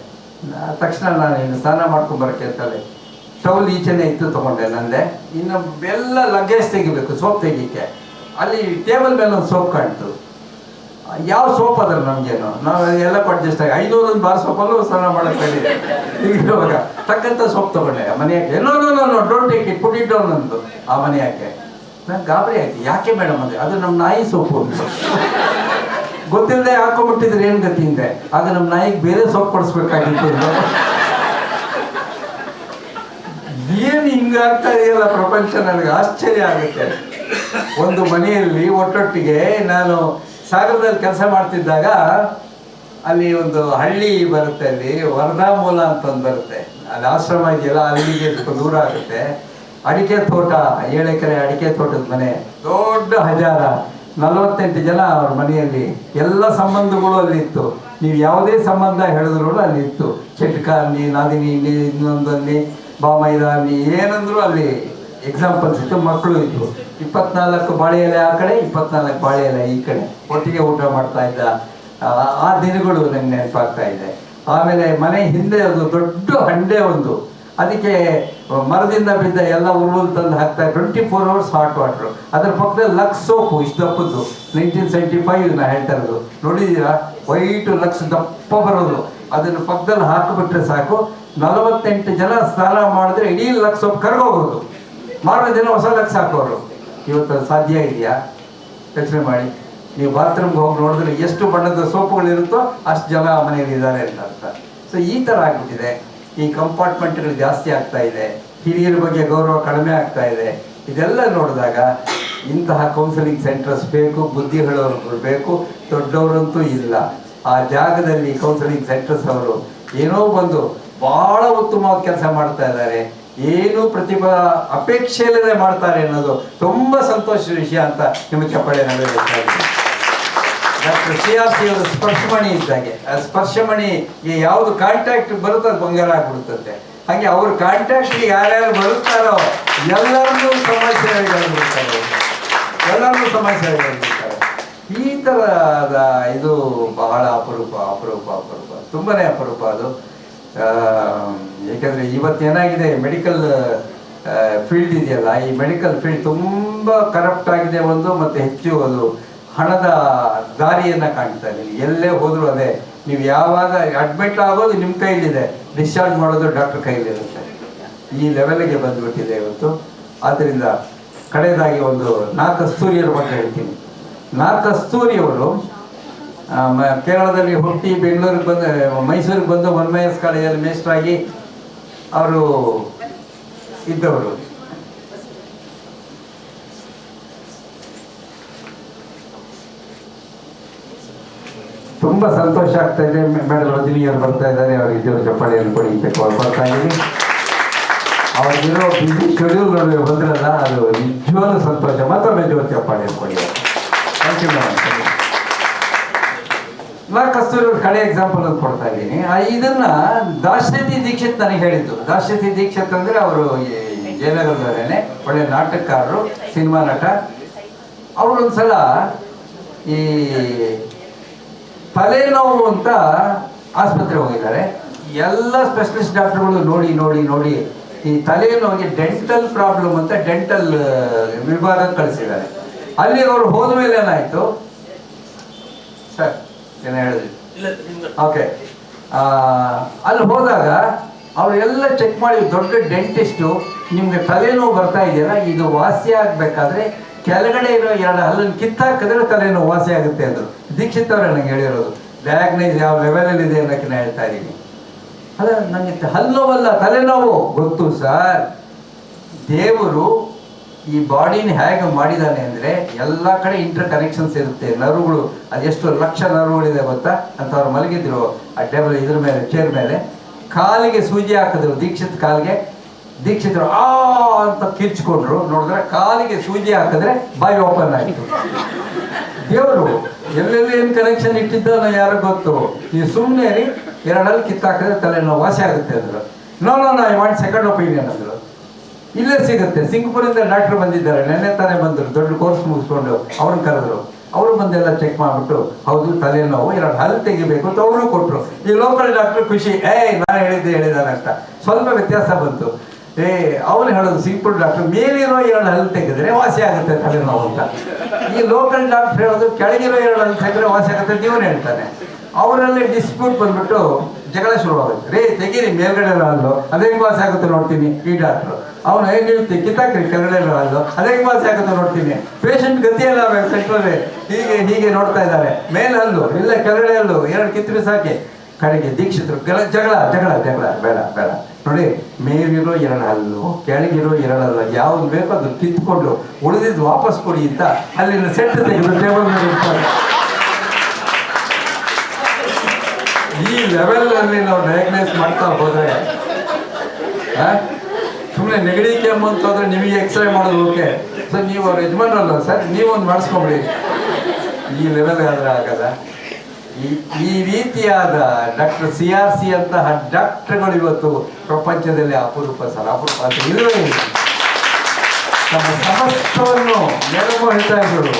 ತಕ್ಷಣ ನಾನು ಇನ್ನು ಸ್ನಾನ ಮಾಡ್ಕೊಂಬರೋಕ್ಕೆ ಅಂತಲೇ ಟೌಲ್ ಈಚೆನೇ ಇತ್ತು, ತೊಗೊಂಡೆ ನಂದೆ. ಇನ್ನು ಎಲ್ಲ ಲಗೇಜ್ ತೆಗಿಬೇಕು, ಸೋಪ್ ತೆಗಿಕ್ಕೆ. ಅಲ್ಲಿ ಟೇಬಲ್ ಮೇಲೆ ಒಂದು ಸೋಪ್ ಕಾಣ್ತು. ಯಾವ ಸೋಪ್ ಅದ್ರಲ್ಲಿ ನಮಗೇನು, ನಾವು ಎಲ್ಲ ಅಡ್ಜಸ್ಟ್ ಆಗಿ 500 ಬಾರ್ ಸೋಪಲ್ಲೂ ಸ್ನಾನ ಮಾಡೋಕ್ಕೆ ಇವಾಗ ತಕ್ಕಂಥ ಸೋಪ್ ತೊಗೊಂಡೆ. ಮನೆಯಾಕೆ no don't take it, put it down ಅಂದು. ಆ ಮನೆಯಾಕೆ ನಂಗೆ ಗಾಬರಿ ಆಯ್ತು. ಯಾಕೆ ಮೇಡಮ್ ಅಂದರೆ ಅದು ನಮ್ಮ ನಾಯಿ ಸೋಪು ಅಂತ. ಗೊತ್ತಿಲ್ಲದೆ ಹಾಕೊಂಡ್ಬಿಟ್ಟಿದ್ರೆ ಏನು ಗತಿ ಹಿಂದೆ, ಆಗ ನಮ್ಮ ನಾಯಿಗೆ ಬೇರೆ ಸೋಪ್ ಕೊಡಿಸ್ಬೇಕಾಗಿತ್ತು. ಏನು ಹಿಂಗಾಗ್ತಾ ಇದೆಯಲ್ಲ ಪ್ರಪಂಚ, ನನಗೆ ಆಶ್ಚರ್ಯ ಆಗುತ್ತೆ. ಒಂದು ಮನೆಯಲ್ಲಿ ಒಟ್ಟೊಟ್ಟಿಗೆ ನಾನು ಸಾಗರದಲ್ಲಿ ಕೆಲಸ ಮಾಡ್ತಿದ್ದಾಗ ಅಲ್ಲಿ ಒಂದು ಹಳ್ಳಿ ಬರುತ್ತೆ, ಅಲ್ಲಿ ವರದಾಮೂಲ ಅಂತ ಒಂದು ಬರುತ್ತೆ, ಅಲ್ಲಿ ಆಶ್ರಮ ಇದೆಯಲ್ಲ, ಅಲ್ಲಿಗೆ ಸ್ವಲ್ಪ ದೂರ ಆಗುತ್ತೆ. ಅಡಿಕೆ ತೋಟ, 7 ಎಕರೆ ಅಡಿಕೆ ತೋಟದ ಮನೆ, ದೊಡ್ಡ ಹಜಾರ, 48 ಜನ ಅವ್ರ ಮನೆಯಲ್ಲಿ. ಎಲ್ಲ ಸಂಬಂಧಗಳು ಅಲ್ಲಿ ಇತ್ತು. ನೀವು ಯಾವುದೇ ಸಂಬಂಧ ಹೇಳಿದ್ರು ಅಲ್ಲಿ ಇತ್ತು. ಚಟ್ಕ ಅನ್ನಿ, ನಾದಿನಿ ಇಲ್ಲಿ, ಇನ್ನೊಂದಲ್ಲಿ ಬಾಮೈದ ಅನ್ನಿ, ಏನಂದ್ರು ಅಲ್ಲಿ ಎಕ್ಸಾಂಪಲ್ಸ್ ಇತ್ತು. ಮಕ್ಕಳು ಇತ್ತು. 24 ಬಾಳೆ ಎಲೆ ಆ ಕಡೆ, 24 ಬಾಳೆ ಎಲೆ ಈ ಕಡೆ, ಒಟ್ಟಿಗೆ ಊಟ ಮಾಡ್ತಾ ಇದ್ದ ಆ ದಿನಗಳು ನನಗೆ ನೆನಪಾಗ್ತಾ ಇದೆ. ಆಮೇಲೆ ಮನೆ ಹಿಂದೆ ಒಂದು ದೊಡ್ಡ ಹಂಡೆ ಒಂದು, ಅದಕ್ಕೆ ಮರದಿಂದ ಬಿದ್ದ ಎಲ್ಲ ಉರುಳು ತಂದು ಹಾಕ್ತಾ, 24 hours ಹಾಟ್ ವಾಟ್ರು. ಅದರ ಪಕ್ಕದಲ್ಲಿ ಲಕ್ಸ್ ಸೋಪು, ಇಷ್ಟು ದಪ್ಪದ್ದು, 1975 ನಾ ಹೇಳ್ತಾ ಇರೋದು, ನೋಡಿದ್ದೀರಾ? ವೈಟ್ ಲಕ್ಸ್ ದಪ್ಪ ಬರೋದು. ಅದನ್ನು ಪಕ್ಕದಲ್ಲಿ ಹಾಕಿಬಿಟ್ರೆ ಸಾಕು, 48 ಜನ ಸ್ನಾನ ಮಾಡಿದ್ರೆ ಇಡೀ ಲಕ್ಸ್ ಸೋಪ್ ಕರ್ಗೋಗೋದು. ಮಾರನೇ ದಿನ ಹೊಸ ಲಕ್ಸ್ ಹಾಕೋರು. ಇವತ್ತು ಸಾಧ್ಯ ಇದೆಯಾ? ಯೋಚನೆ ಮಾಡಿ. ನೀವು ಬಾತ್ರೂಮ್ಗೆ ಹೋಗಿ ನೋಡಿದ್ರೆ ಎಷ್ಟು ಬಣ್ಣದ ಸೋಪುಗಳಿರುತ್ತೋ ಅಷ್ಟು ಜನ ಮನೆಯಲ್ಲಿ ಇದ್ದಾರೆ ಅಂತ ಅರ್ಥ. ಸೊ ಈ ಥರ ಆಗಿಬಿಟ್ಟಿದೆ. ಈ ಕಂಪಾರ್ಟ್ಮೆಂಟ್ಗಳು ಜಾಸ್ತಿ ಆಗ್ತಾ ಇದೆ, ಹಿರಿಯರ ಬಗ್ಗೆ ಗೌರವ ಕಡಿಮೆ ಆಗ್ತಾ ಇದೆ. ಇದೆಲ್ಲ ನೋಡಿದಾಗ ಇಂತಹ ಕೌನ್ಸಿಲಿಂಗ್ ಸೆಂಟರ್ಸ್ ಬೇಕು, ಬುದ್ಧಿ ಹೇಳೋರು ಬೇಕು, ದೊಡ್ಡವರಂತೂ ಇಲ್ಲ. ಆ ಜಾಗದಲ್ಲಿ ಕೌನ್ಸಿಲಿಂಗ್ ಸೆಂಟರ್ಸ್ ಅವರು ಏನೋ ಬಂದು ಭಾಳ ಉತ್ತಮವಾದ ಕೆಲಸ ಮಾಡ್ತಾ ಇದ್ದಾರೆ, ಏನು ಪ್ರತಿಭಾ ಅಪೇಕ್ಷೆ ಇಲ್ಲದೆ ಮಾಡ್ತಾರೆ ಅನ್ನೋದು ತುಂಬ ಸಂತೋಷದ ವಿಷಯ ಅಂತ ನಿಮ್ಮ ಚಪ್ಪಾಳೆ ನಮಗೆ ಗೊತ್ತಾಗಿದೆ. ಡಾಕ್ಟರ್ CRC ಅವರು ಸ್ಪರ್ಶಮಣಿ ಇದ್ದಾಗೆ, ಆ ಸ್ಪರ್ಶಮಣಿಗೆ ಯಾವುದು ಕಾಂಟ್ಯಾಕ್ಟ್ ಬರುತ್ತೋ ಅದು ಬಂಗಾರ ಆಗ್ಬಿಡುತ್ತೆ. ಹಾಗೆ ಅವ್ರ ಕಾಂಟ್ಯಾಕ್ಟ್ಗೆ ಯಾರ್ಯಾರು ಬರುತ್ತಾರೋ ಎಲ್ಲರನ್ನೂ ಸಮಾಜ ಸೇವೆಗಳು ಬಿಡ್ತಾರೆ, ಎಲ್ಲರನ್ನೂ ಸಮಾಜ ಸೇವೆಗಳು ಬಿಡ್ತಾರೆ. ಈ ಥರದ ಇದು ಬಹಳ ಅಪರೂಪ ಅಪರೂಪ ಅಪರೂಪ, ತುಂಬನೇ ಅಪರೂಪ ಅದು. ಏಕೆಂದರೆ ಇವತ್ತೇನಾಗಿದೆ, ಮೆಡಿಕಲ್ ಫೀಲ್ಡ್ ಇದೆಯಲ್ಲ, ಈ ಮೆಡಿಕಲ್ ಫೀಲ್ಡ್ ತುಂಬ ಕರಪ್ಟ್ ಆಗಿದೆ ಒಂದು, ಮತ್ತು ಹೆಚ್ಚು ಅದು ಹಣದ ದಾರಿಯನ್ನು ಕಾಣ್ತಾ ಇದೆ. ಎಲ್ಲೇ ಹೋದರೂ ಅದೇ, ನೀವು ಯಾವಾಗ ಅಡ್ಮಿಟ್ ಆಗೋದು ನಿಮ್ಮ ಕೈಲಿದೆ, ಡಿಸ್ಚಾರ್ಜ್ ಮಾಡೋದು ಡಾಕ್ಟರ್ ಕೈಲಿರುತ್ತೆ. ಈ ಲೆವೆಲ್ಗೆ ಬಂದುಬಿಟ್ಟಿದೆ ಇವತ್ತು. ಆದ್ದರಿಂದ ಕಡೆಯದಾಗಿ ಒಂದು ನಾ ಕಸ್ತೂರಿಯರ ಬಗ್ಗೆ ಹೇಳ್ತೀನಿ. ನಾ ಕಸ್ತೂರಿಯವರು ಕೇರಳದಲ್ಲಿ ಹುಟ್ಟಿ ಬೆಂಗಳೂರಿಗೆ ಬಂದು ಮೈಸೂರಿಗೆ ಬಂದು ವನ್ಮಯಸ್ ಕಾಲೇಜಲ್ಲಿ ಮೇಸ್ಟ್ರಾಗಿ ಅವರು ಇದ್ದವರು. ತುಂಬ ಸಂತೋಷ ಆಗ್ತಾ ಇದೆ. ಮೇಡಮ್ ರಜನಿಯವರು ಬರ್ತಾ ಇದ್ದಾರೆ, ಅವ್ರಿಗೆ ಇದ್ದವರು ಚಪ್ಪಾಳಿಯನ್ನು ಕೊಡಿಬೇಕು. ಅವ್ರು ಬರ್ತಾ ಇದ್ದೀನಿ. ಅವ್ರಿಗಿರೋ ಬಿಸಿ ಶೆಡ್ಯೂಲ್ ನಡುವೆ ಬಂದ್ರಲ್ಲ, ಅದು ನಿಜವಾಗ್ಲೂ ಸಂತೋಷ. ಮತ್ತೊಮ್ಮೆ ಜೋರು ಚಪ್ಪಾಳಿಯನ್ನು ಕೊಡಿ. Thank you madam. ನಾ ಕಸ್ತೂರಿ ಕಡೆ ಎಕ್ಸಾಂಪಲ್ ಅಂತ ಕೊಡ್ತಾ ಇದ್ದೀನಿ. ಇದನ್ನ ದಾಶರಥಿ ದೀಕ್ಷಿತ್ ನನಗೆ ಹೇಳಿದ್ದು. ದಾಶರಥಿ ದೀಕ್ಷಿತ್ ಅಂದರೆ ಅವರು ಜಯನಗರದವರೇನೆ, ಒಳ್ಳೆ ನಾಟಕಕಾರರು, ಸಿನಿಮಾ ನಟ. ಅವರೊಂದ್ಸಲ ಈ ತಲೆನೋವು ಅಂತ ಆಸ್ಪತ್ರೆ ಹೋಗಿದ್ದಾರೆ. ಎಲ್ಲ ಸ್ಪೆಷಲಿಸ್ಟ್ ಡಾಕ್ಟರ್ಗಳು ನೋಡಿ ನೋಡಿ ನೋಡಿ ಈ ತಲೆನೋವಿಗೆ ಡೆಂಟಲ್ ಪ್ರಾಬ್ಲಮ್ ಅಂತ ಡೆಂಟಲ್ ವಿಭಾಗಕ್ಕೆ ಕಳಿಸಿದ್ದಾರೆ. ಅಲ್ಲಿ ಅವರು ಹೋದ ಮೇಲೆ ಏನಾಯಿತು ಸರ್, ಏನು ಹೇಳಿದ್ರಿ? ಓಕೆ, ಅಲ್ಲಿ ಹೋದಾಗ ಅವರೆಲ್ಲ ಚೆಕ್ ಮಾಡಿ, ದೊಡ್ಡ ಡೆಂಟಿಸ್ಟು, ನಿಮಗೆ ತಲೆನೋವು ಬರ್ತಾ ಇದೆಯಲ್ಲ, ಇದು ವಾಸಿ ಆಗಬೇಕಾದ್ರೆ ಕೆಳಗಡೆ ಇರೋ 2 ಹಲ್ಲನ್ನು ಕಿತ್ತಾಕಿದ್ರೆ ತಲೆನೋವು ವಾಸಿ ಆಗುತ್ತೆ ಅಂದರು. ದೀಕ್ಷಿತ್ ಅವರೇ ನನಗೆ ಹೇಳಿರೋದು. ಡಯಾಗ್ನೈಸ್ ಯಾವ ಲೆವೆಲಲ್ಲಿ ಇದೆ ಅನ್ನೋಕ್ಕೆ ನಾನು ಹೇಳ್ತಾ ಇದ್ದೀನಿ. ಅಲ್ಲ, ನನಗೆ ಹಲ್ಲೋವಲ್ಲ ತಲೆನೋವು ಗೊತ್ತು ಸರ್. ದೇವರು ಈ ಬಾಡಿನ ಹೇಗೆ ಮಾಡಿದ್ದಾನೆ ಅಂದರೆ, ಎಲ್ಲ ಕಡೆ ಇಂಟರ್ ಕನೆಕ್ಷನ್ಸ್ ಇರುತ್ತೆ. ನರ್ವ್ಗಳು, ಅದೆಷ್ಟು ಲಕ್ಷ ನರ್ವ್ಗಳಿದೆ ಗೊತ್ತಾ ಅಂತ. ಅವ್ರು ಮಲಗಿದ್ರು ಆ ಟೇಬಲ್ ಇದ್ರ ಮೇಲೆ, ಚೇರ್ ಮೇಲೆ. ಕಾಲಿಗೆ ಸೂಜಿ ಹಾಕಿದ್ರು ದೀಕ್ಷಿತ್ ಕಾಲಿಗೆ. ದೀಕ್ಷಿತರು ಆ ಅಂತ ಕಿರ್ಚ್ಕೊಂಡ್ರು. ನೋಡಿದ್ರೆ ಕಾಲಿಗೆ ಸೂಜಿ ಹಾಕಿದ್ರೆ ಬಾಯಿ ಓಪನ್ ಆಯಿತು. ದೇವರು ಎಲ್ಲೆಲ್ಲಿ ಏನು ಕನೆಕ್ಷನ್ ಇಟ್ಟಿದ್ದಾನೋ ಯಾರು ಗೊತ್ತು. ನೀವು ಸುಮ್ಮನೆ 2 ಹಲ್ಲು ಕಿತ್ತಾಕಿದ್ರೆ ತಲೆನೋವು ವಾಸಿ ಆಗುತ್ತೆ ಅಂದರು. No I want second opinion ಅಂದರು. ಇಲ್ಲೇ ಸಿಗುತ್ತೆ. ಸಿಂಗಪುರಿಂದ ಡಾಕ್ಟರ್ ಬಂದಿದ್ದಾರೆ, ನೆನ್ನೆ ತಾನೇ ಬಂದರು, ದೊಡ್ಡ ಕೋರ್ಸ್ ಮುಗಿಸ್ಕೊಂಡು. ಅವ್ರನ್ನ ಕರೆದ್ರು. ಅವರು ಬಂದೆಲ್ಲ ಚೆಕ್ ಮಾಡಿಬಿಟ್ಟು, ಹೌದು ತಲೆನೋವು, 2 ಹಲ್ಲು ತೆಗಿಬೇಕು ಅಂತ ಅವರು ಕೊಟ್ಟರು. ಈ ಲೋಕಲ್ ಡಾಕ್ಟ್ರು ಖುಷಿ, ನಾನು ಹೇಳಿದ್ದಾನೆ ಅಂತ. ಸ್ವಲ್ಪ ವ್ಯತ್ಯಾಸ ಬಂತು. ಅವನು ಹೇಳೋದು ಸಿಂಪಲ್ ಡಾಕ್ಟರ್, ಮೇಲಿರೋ 2 ಹಲ್ಲು ತೆಗೆದ್ರೆ ವಾಸಿ ಆಗುತ್ತೆ ತಲೆನೋವು ಅಂತ. ಈ ಲೋಕಲ್ ಡಾಕ್ಟರ್ ಹೇಳೋದು ಕೆಳಗಿರೋ 2 ಹಲ್ಲು ತೆಗೆದ್ರೆ ವಾಸಿ ಆಗುತ್ತೆ ನೀವನು ಹೇಳ್ತಾನೆ. ಅವರಲ್ಲಿ ಡಿಸ್ಪ್ಯೂಟ್ ಬಂದ್ಬಿಟ್ಟು ಜಗಳ ಶುರುವಾಗುತ್ತೆ. ತೆಗೀರಿ ಮೇಲ್ಗಡೆ ಹಲ್ಲು, ಅದೇ ವಾಸಿ ಆಗುತ್ತೆ ನೋಡ್ತೀನಿ. ಈ ಡಾಕ್ಟ್ರು ಅವನು ನೀವು ಕಿತ್ತಾಕ್ರಿ ಕೆಳಗಡೆ ಹಲ್ಲು, ಅದೇ ವಾಸಿ ಆಗುತ್ತೆ ನೋಡ್ತೀನಿ. ಪೇಷಂಟ್ ಗತಿಯಲ್ಲ ಸೆಂಟ್ರಲ್ಲಿ ಹೀಗೆ ನೋಡ್ತಾ ಇದ್ದಾರೆ. ಮೇಲೆ ಹಲ್ಲು ಇಲ್ಲ, ಕೆಳಗಡೆ ಹಲ್ಲು, 2 ಕಿತ್ತರೆ ಸಾಕಿ. ಕಡೆಗೆ ದೀಕ್ಷಿತರು ಜಗಳ ಜಗಳ ಜಗಳ ಬೇಡ ಬೇಡ ನೋಡಿ, ಮೇಲಿರೋ 2 ಹಲ್ಲು, ಕೆಳಗಿರೋ 2 ಹಲ್ಲು, ಯಾವ್ದು ಬೇಕೋ ಅದು ಕಿತ್ಕೊಂಡು ಉಳಿದಿದ್ದು ವಾಪಸ್ ಕೊಡಿ ಅಂತ ಅಲ್ಲಿನ ಸೆಟ್ ತೆಗೆದು ಟೇಬಲ್ ಮೇಲೆ ಇರ್ತಾರೆ. ಈ ಲೆವೆಲ್ನಲ್ಲಿ ನಾವು ಡಯಾಗ್ನೈಸ್ ಮಾಡ್ತಾ ಹೋದರೆ, ಸುಮ್ಮನೆ ನೆಗಡಿ ಕೆಮ್ಮು ಅಂತ ಹೋದ್ರೆ ನಿಮಗೆ ಎಕ್ಸ್ರೇ ಮಾಡೋದು ಓಕೆ ಸರ್, ನೀವು ಅವ್ರ ಯಜಮಾನರಲ್ಲ ಸರ್, ನೀವೊಂದು ಮಾಡಿಸ್ಕೊಂಬಿಡಿ. ಈ ಲೆವೆಲ್ ಆದರೆ ಆಗಲ್ಲ. ಈ ರೀತಿಯಾದ ಡಾಕ್ಟರ್ CRC ಅಂತಹ ಡಾಕ್ಟರ್ಗಳು ಇವತ್ತು ಪ್ರಪಂಚದಲ್ಲಿ ಅಪರೂಪ ಸರ್, ಅಪರೂಪ ಅಂತ ಇಲ್ಲವೇ ಇಲ್ಲ. ತಮ್ಮ ಸಮಸ್ತವನ್ನು ಮೇಡಮ್ ಹೇಳ್ತಾ ಇದ್ರು,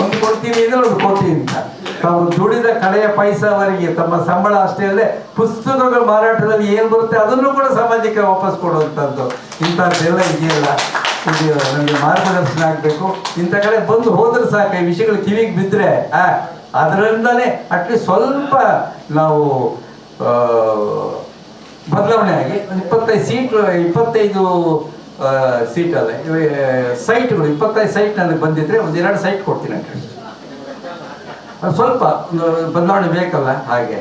ಒಂದು ಕೊಡ್ತೀನಿ ಅಂದರೆ 1 ಕೋಟಿ ಅಂತ. ತಾವು ದುಡಿದ ಕಡೆಯ ಪೈಸಾವರೆಗೆ ತಮ್ಮ ಸಂಬಳ ಅಷ್ಟೇ ಅಲ್ಲದೆ ಪುಸ್ತಕಗಳ ಮಾರಾಟದಲ್ಲಿ ಏನು ಬರುತ್ತೆ ಅದನ್ನು ಕೂಡ ಸಮಾಜಕ್ಕೆ ವಾಪಸ್ ಕೊಡುವಂಥದ್ದು. ಇಂಥದ್ದೆಲ್ಲ ಇದೆಯಲ್ಲ, ಇದು ನಮಗೆ ಮಾರ್ಗದರ್ಶನ ಆಗಬೇಕು. ಇಂಥ ಕಡೆ ಬಂದು ಹೋದ್ರೆ ಸಾಕು, ಈ ವಿಷಯಗಳು ಕಿವಿಗೆ ಬಿದ್ದರೆ ಅದರಿಂದಲೇ ಅಟ್ಲೀಸ್ಟ್ ಸ್ವಲ್ಪ ನಾವು ಬದಲಾವಣೆ ಆಗಿ 25 ಸೀಟಲ್ಲ ಸೈಟ್ಗಳು, 25 ಸೈಟ್ ನನಗೆ ಬಂದಿದ್ರೆ 1-2 ಸೈಟ್ ಕೊಡ್ತೀನಿ ಅಟ್ಲೀಸ್ಟ್. ಸ್ವಲ್ಪ ಬದಲಾವಣೆ ಬೇಕಲ್ಲ. ಹಾಗೆ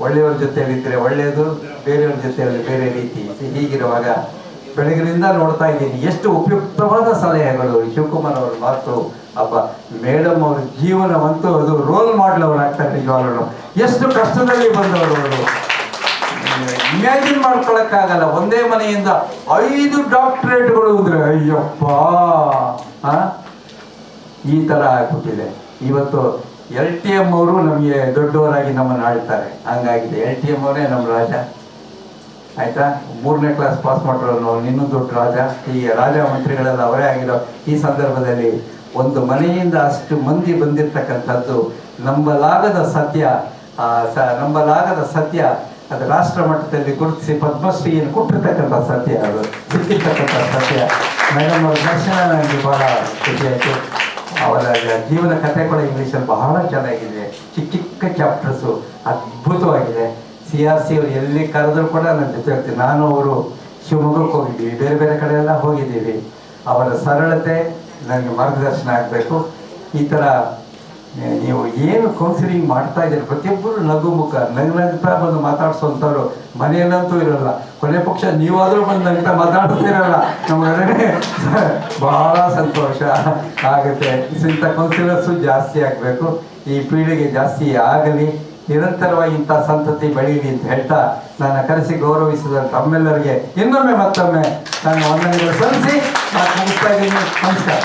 ಒಳ್ಳೆಯವ್ರ ಜೊತೆಯಲ್ಲಿದ್ದರೆ ಒಳ್ಳೆಯದು, ಬೇರೆಯವ್ರ ಜೊತೆಯಲ್ಲಿ ಬೇರೆ ರೀತಿ. ಹೀಗಿರುವಾಗ ಬೆಳಗಿನಿಂದ ನೋಡ್ತಾ ಇದ್ದೀನಿ ಎಷ್ಟು ಉಪಯುಕ್ತವಾದ ಸಲಹೆಗಳು. ಶಿವಕುಮಾರ್ ಅವ್ರ ಮಾತು, ಅಪ್ಪ ಮೇಡಮ್ ಅವ್ರ ಜೀವನವಂತೂ ಅದು ರೋಲ್ ಮಾಡಲ್ ಅವ್ರು ಆಗ್ತಾರೆ ನಿಜವಾಗ್ಲೂ. ಎಷ್ಟು ಕಷ್ಟದಲ್ಲಿ ಬಂದವರು ಅವರು, ಇಮ್ಯಾಜಿನ್ ಮಾಡ್ಕೊಳಕ್ಕಾಗಲ್ಲ. ಒಂದೇ ಮನೆಯಿಂದ 5 ಡಾಕ್ಟರೇಟ್ಗಳು ಅಂದರೆ ಅಯ್ಯಪ್ಪ, ಈ ಥರ ಆಗ್ಬಿಟ್ಟಿದೆ ಇವತ್ತು. LTM ಅವರು ನಮಗೆ ದೊಡ್ಡವರಾಗಿ ನಮ್ಮನ್ನು ಆಳ್ತಾರೆ, ಹಂಗಾಗಿದೆ. LTM ಅವರೇ ನಮ್ಮ ರಾಜ, ಆಯಿತಾ. 3ನೇ ಕ್ಲಾಸ್ ಪಾಸ್ ಮಾಡಿರೋನು ಇನ್ನೂ ದೊಡ್ಡ ರಾಜ. ಈ ರಾಜ ಮಂತ್ರಿಗಳೆಲ್ಲ ಅವರೇ ಆಗಿರೋ ಈ ಸಂದರ್ಭದಲ್ಲಿ ಒಂದು ಮನೆಯಿಂದ ಅಷ್ಟು ಮಂದಿ ಬಂದಿರತಕ್ಕಂಥದ್ದು ನಂಬಲಾಗದ ಸತ್ಯ. ನಂಬಲಾಗದ ಸತ್ಯ. ಅದು ರಾಷ್ಟ್ರ ಮಟ್ಟದಲ್ಲಿ ಗುರುತಿಸಿ ಪದ್ಮಶ್ರೀಯನ್ನು ಕೊಟ್ಟಿರ್ತಕ್ಕಂಥ ಸತ್ಯ, ಅದು ಸಿಕ್ಕಿರ್ತಕ್ಕಂಥ ಸತ್ಯ. ಮೇಡಮ್ ಅವರ ದರ್ಶನ ನನಗೆ ಭಾಳ ಖುಷಿಯಾಯಿತು. ಅವರ ಜೀವನ ಕಥೆ ಕೂಡ ಇಂಗ್ಲೀಷಲ್ಲಿ ಬಹಳ ಚೆನ್ನಾಗಿದೆ. ಚಿಕ್ಕ ಚಿಕ್ಕ ಚಾಪ್ಟರ್ಸು ಅದ್ಭುತವಾಗಿದೆ. CRC ಅವರು ಎಲ್ಲಿ ಕರೆದರೂ ಕೂಡ ನನ್ನ ಜೊತೆ ಹೋಗ್ತೀನಿ. ನಾನು ಅವರು ಶಿವಮೊಗ್ಗಕ್ಕೆ ಹೋಗಿದ್ದೀವಿ, ಬೇರೆ ಬೇರೆ ಕಡೆ ಎಲ್ಲ ಹೋಗಿದ್ದೀವಿ. ಅವರ ಸರಳತೆ ನನಗೆ ಮಾರ್ಗದರ್ಶನ ಆಗಬೇಕು. ಈ ಥರ ನೀವು ಏನು ಕೌನ್ಸಿಲಿಂಗ್ ಮಾಡ್ತಾ ಇದ್ದೀರಿ, ಪ್ರತಿಯೊಬ್ಬರು ನಗ್ತಾ ಬಂದು ಮಾತಾಡ್ಸೋಂಥವ್ರು ಮನೆಯಲ್ಲಂತೂ ಇರೋಲ್ಲ. ಕೊನೆ ಪಕ್ಷ ನೀವಾದರೂ ಬಂದು ನಗ್ತಾ ಮಾತಾಡ್ತಿರಲ್ಲ, ನಮ್ಮೊಡನೆ ಬಹಳ ಸಂತೋಷ ಆಗುತ್ತೆ. ಇಂಥ ಕೌನ್ಸಿಲರ್ಸು ಜಾಸ್ತಿ ಆಗಬೇಕು, ಈ ಪೀಳಿಗೆ ಜಾಸ್ತಿ ಆಗಲಿ, ನಿರಂತರವಾಗಿ ಇಂಥ ಸಂತತಿ ಬೆಳೀಲಿ ಅಂತ ಹೇಳ್ತಾ ನಾನು ಕರೆಸಿ ಗೌರವಿಸಿದ ತಮ್ಮೆಲ್ಲರಿಗೆ ಇನ್ನೊಮ್ಮೆ ಮತ್ತೊಮ್ಮೆ ನಾನು ವಂದನೆಗಳು ಸಲ್ಲಿಸಿ ಮಾತು ಮುಗಿಸ್ತಾ ಇದ್ದೀನಿ. ನಮಸ್ಕಾರ.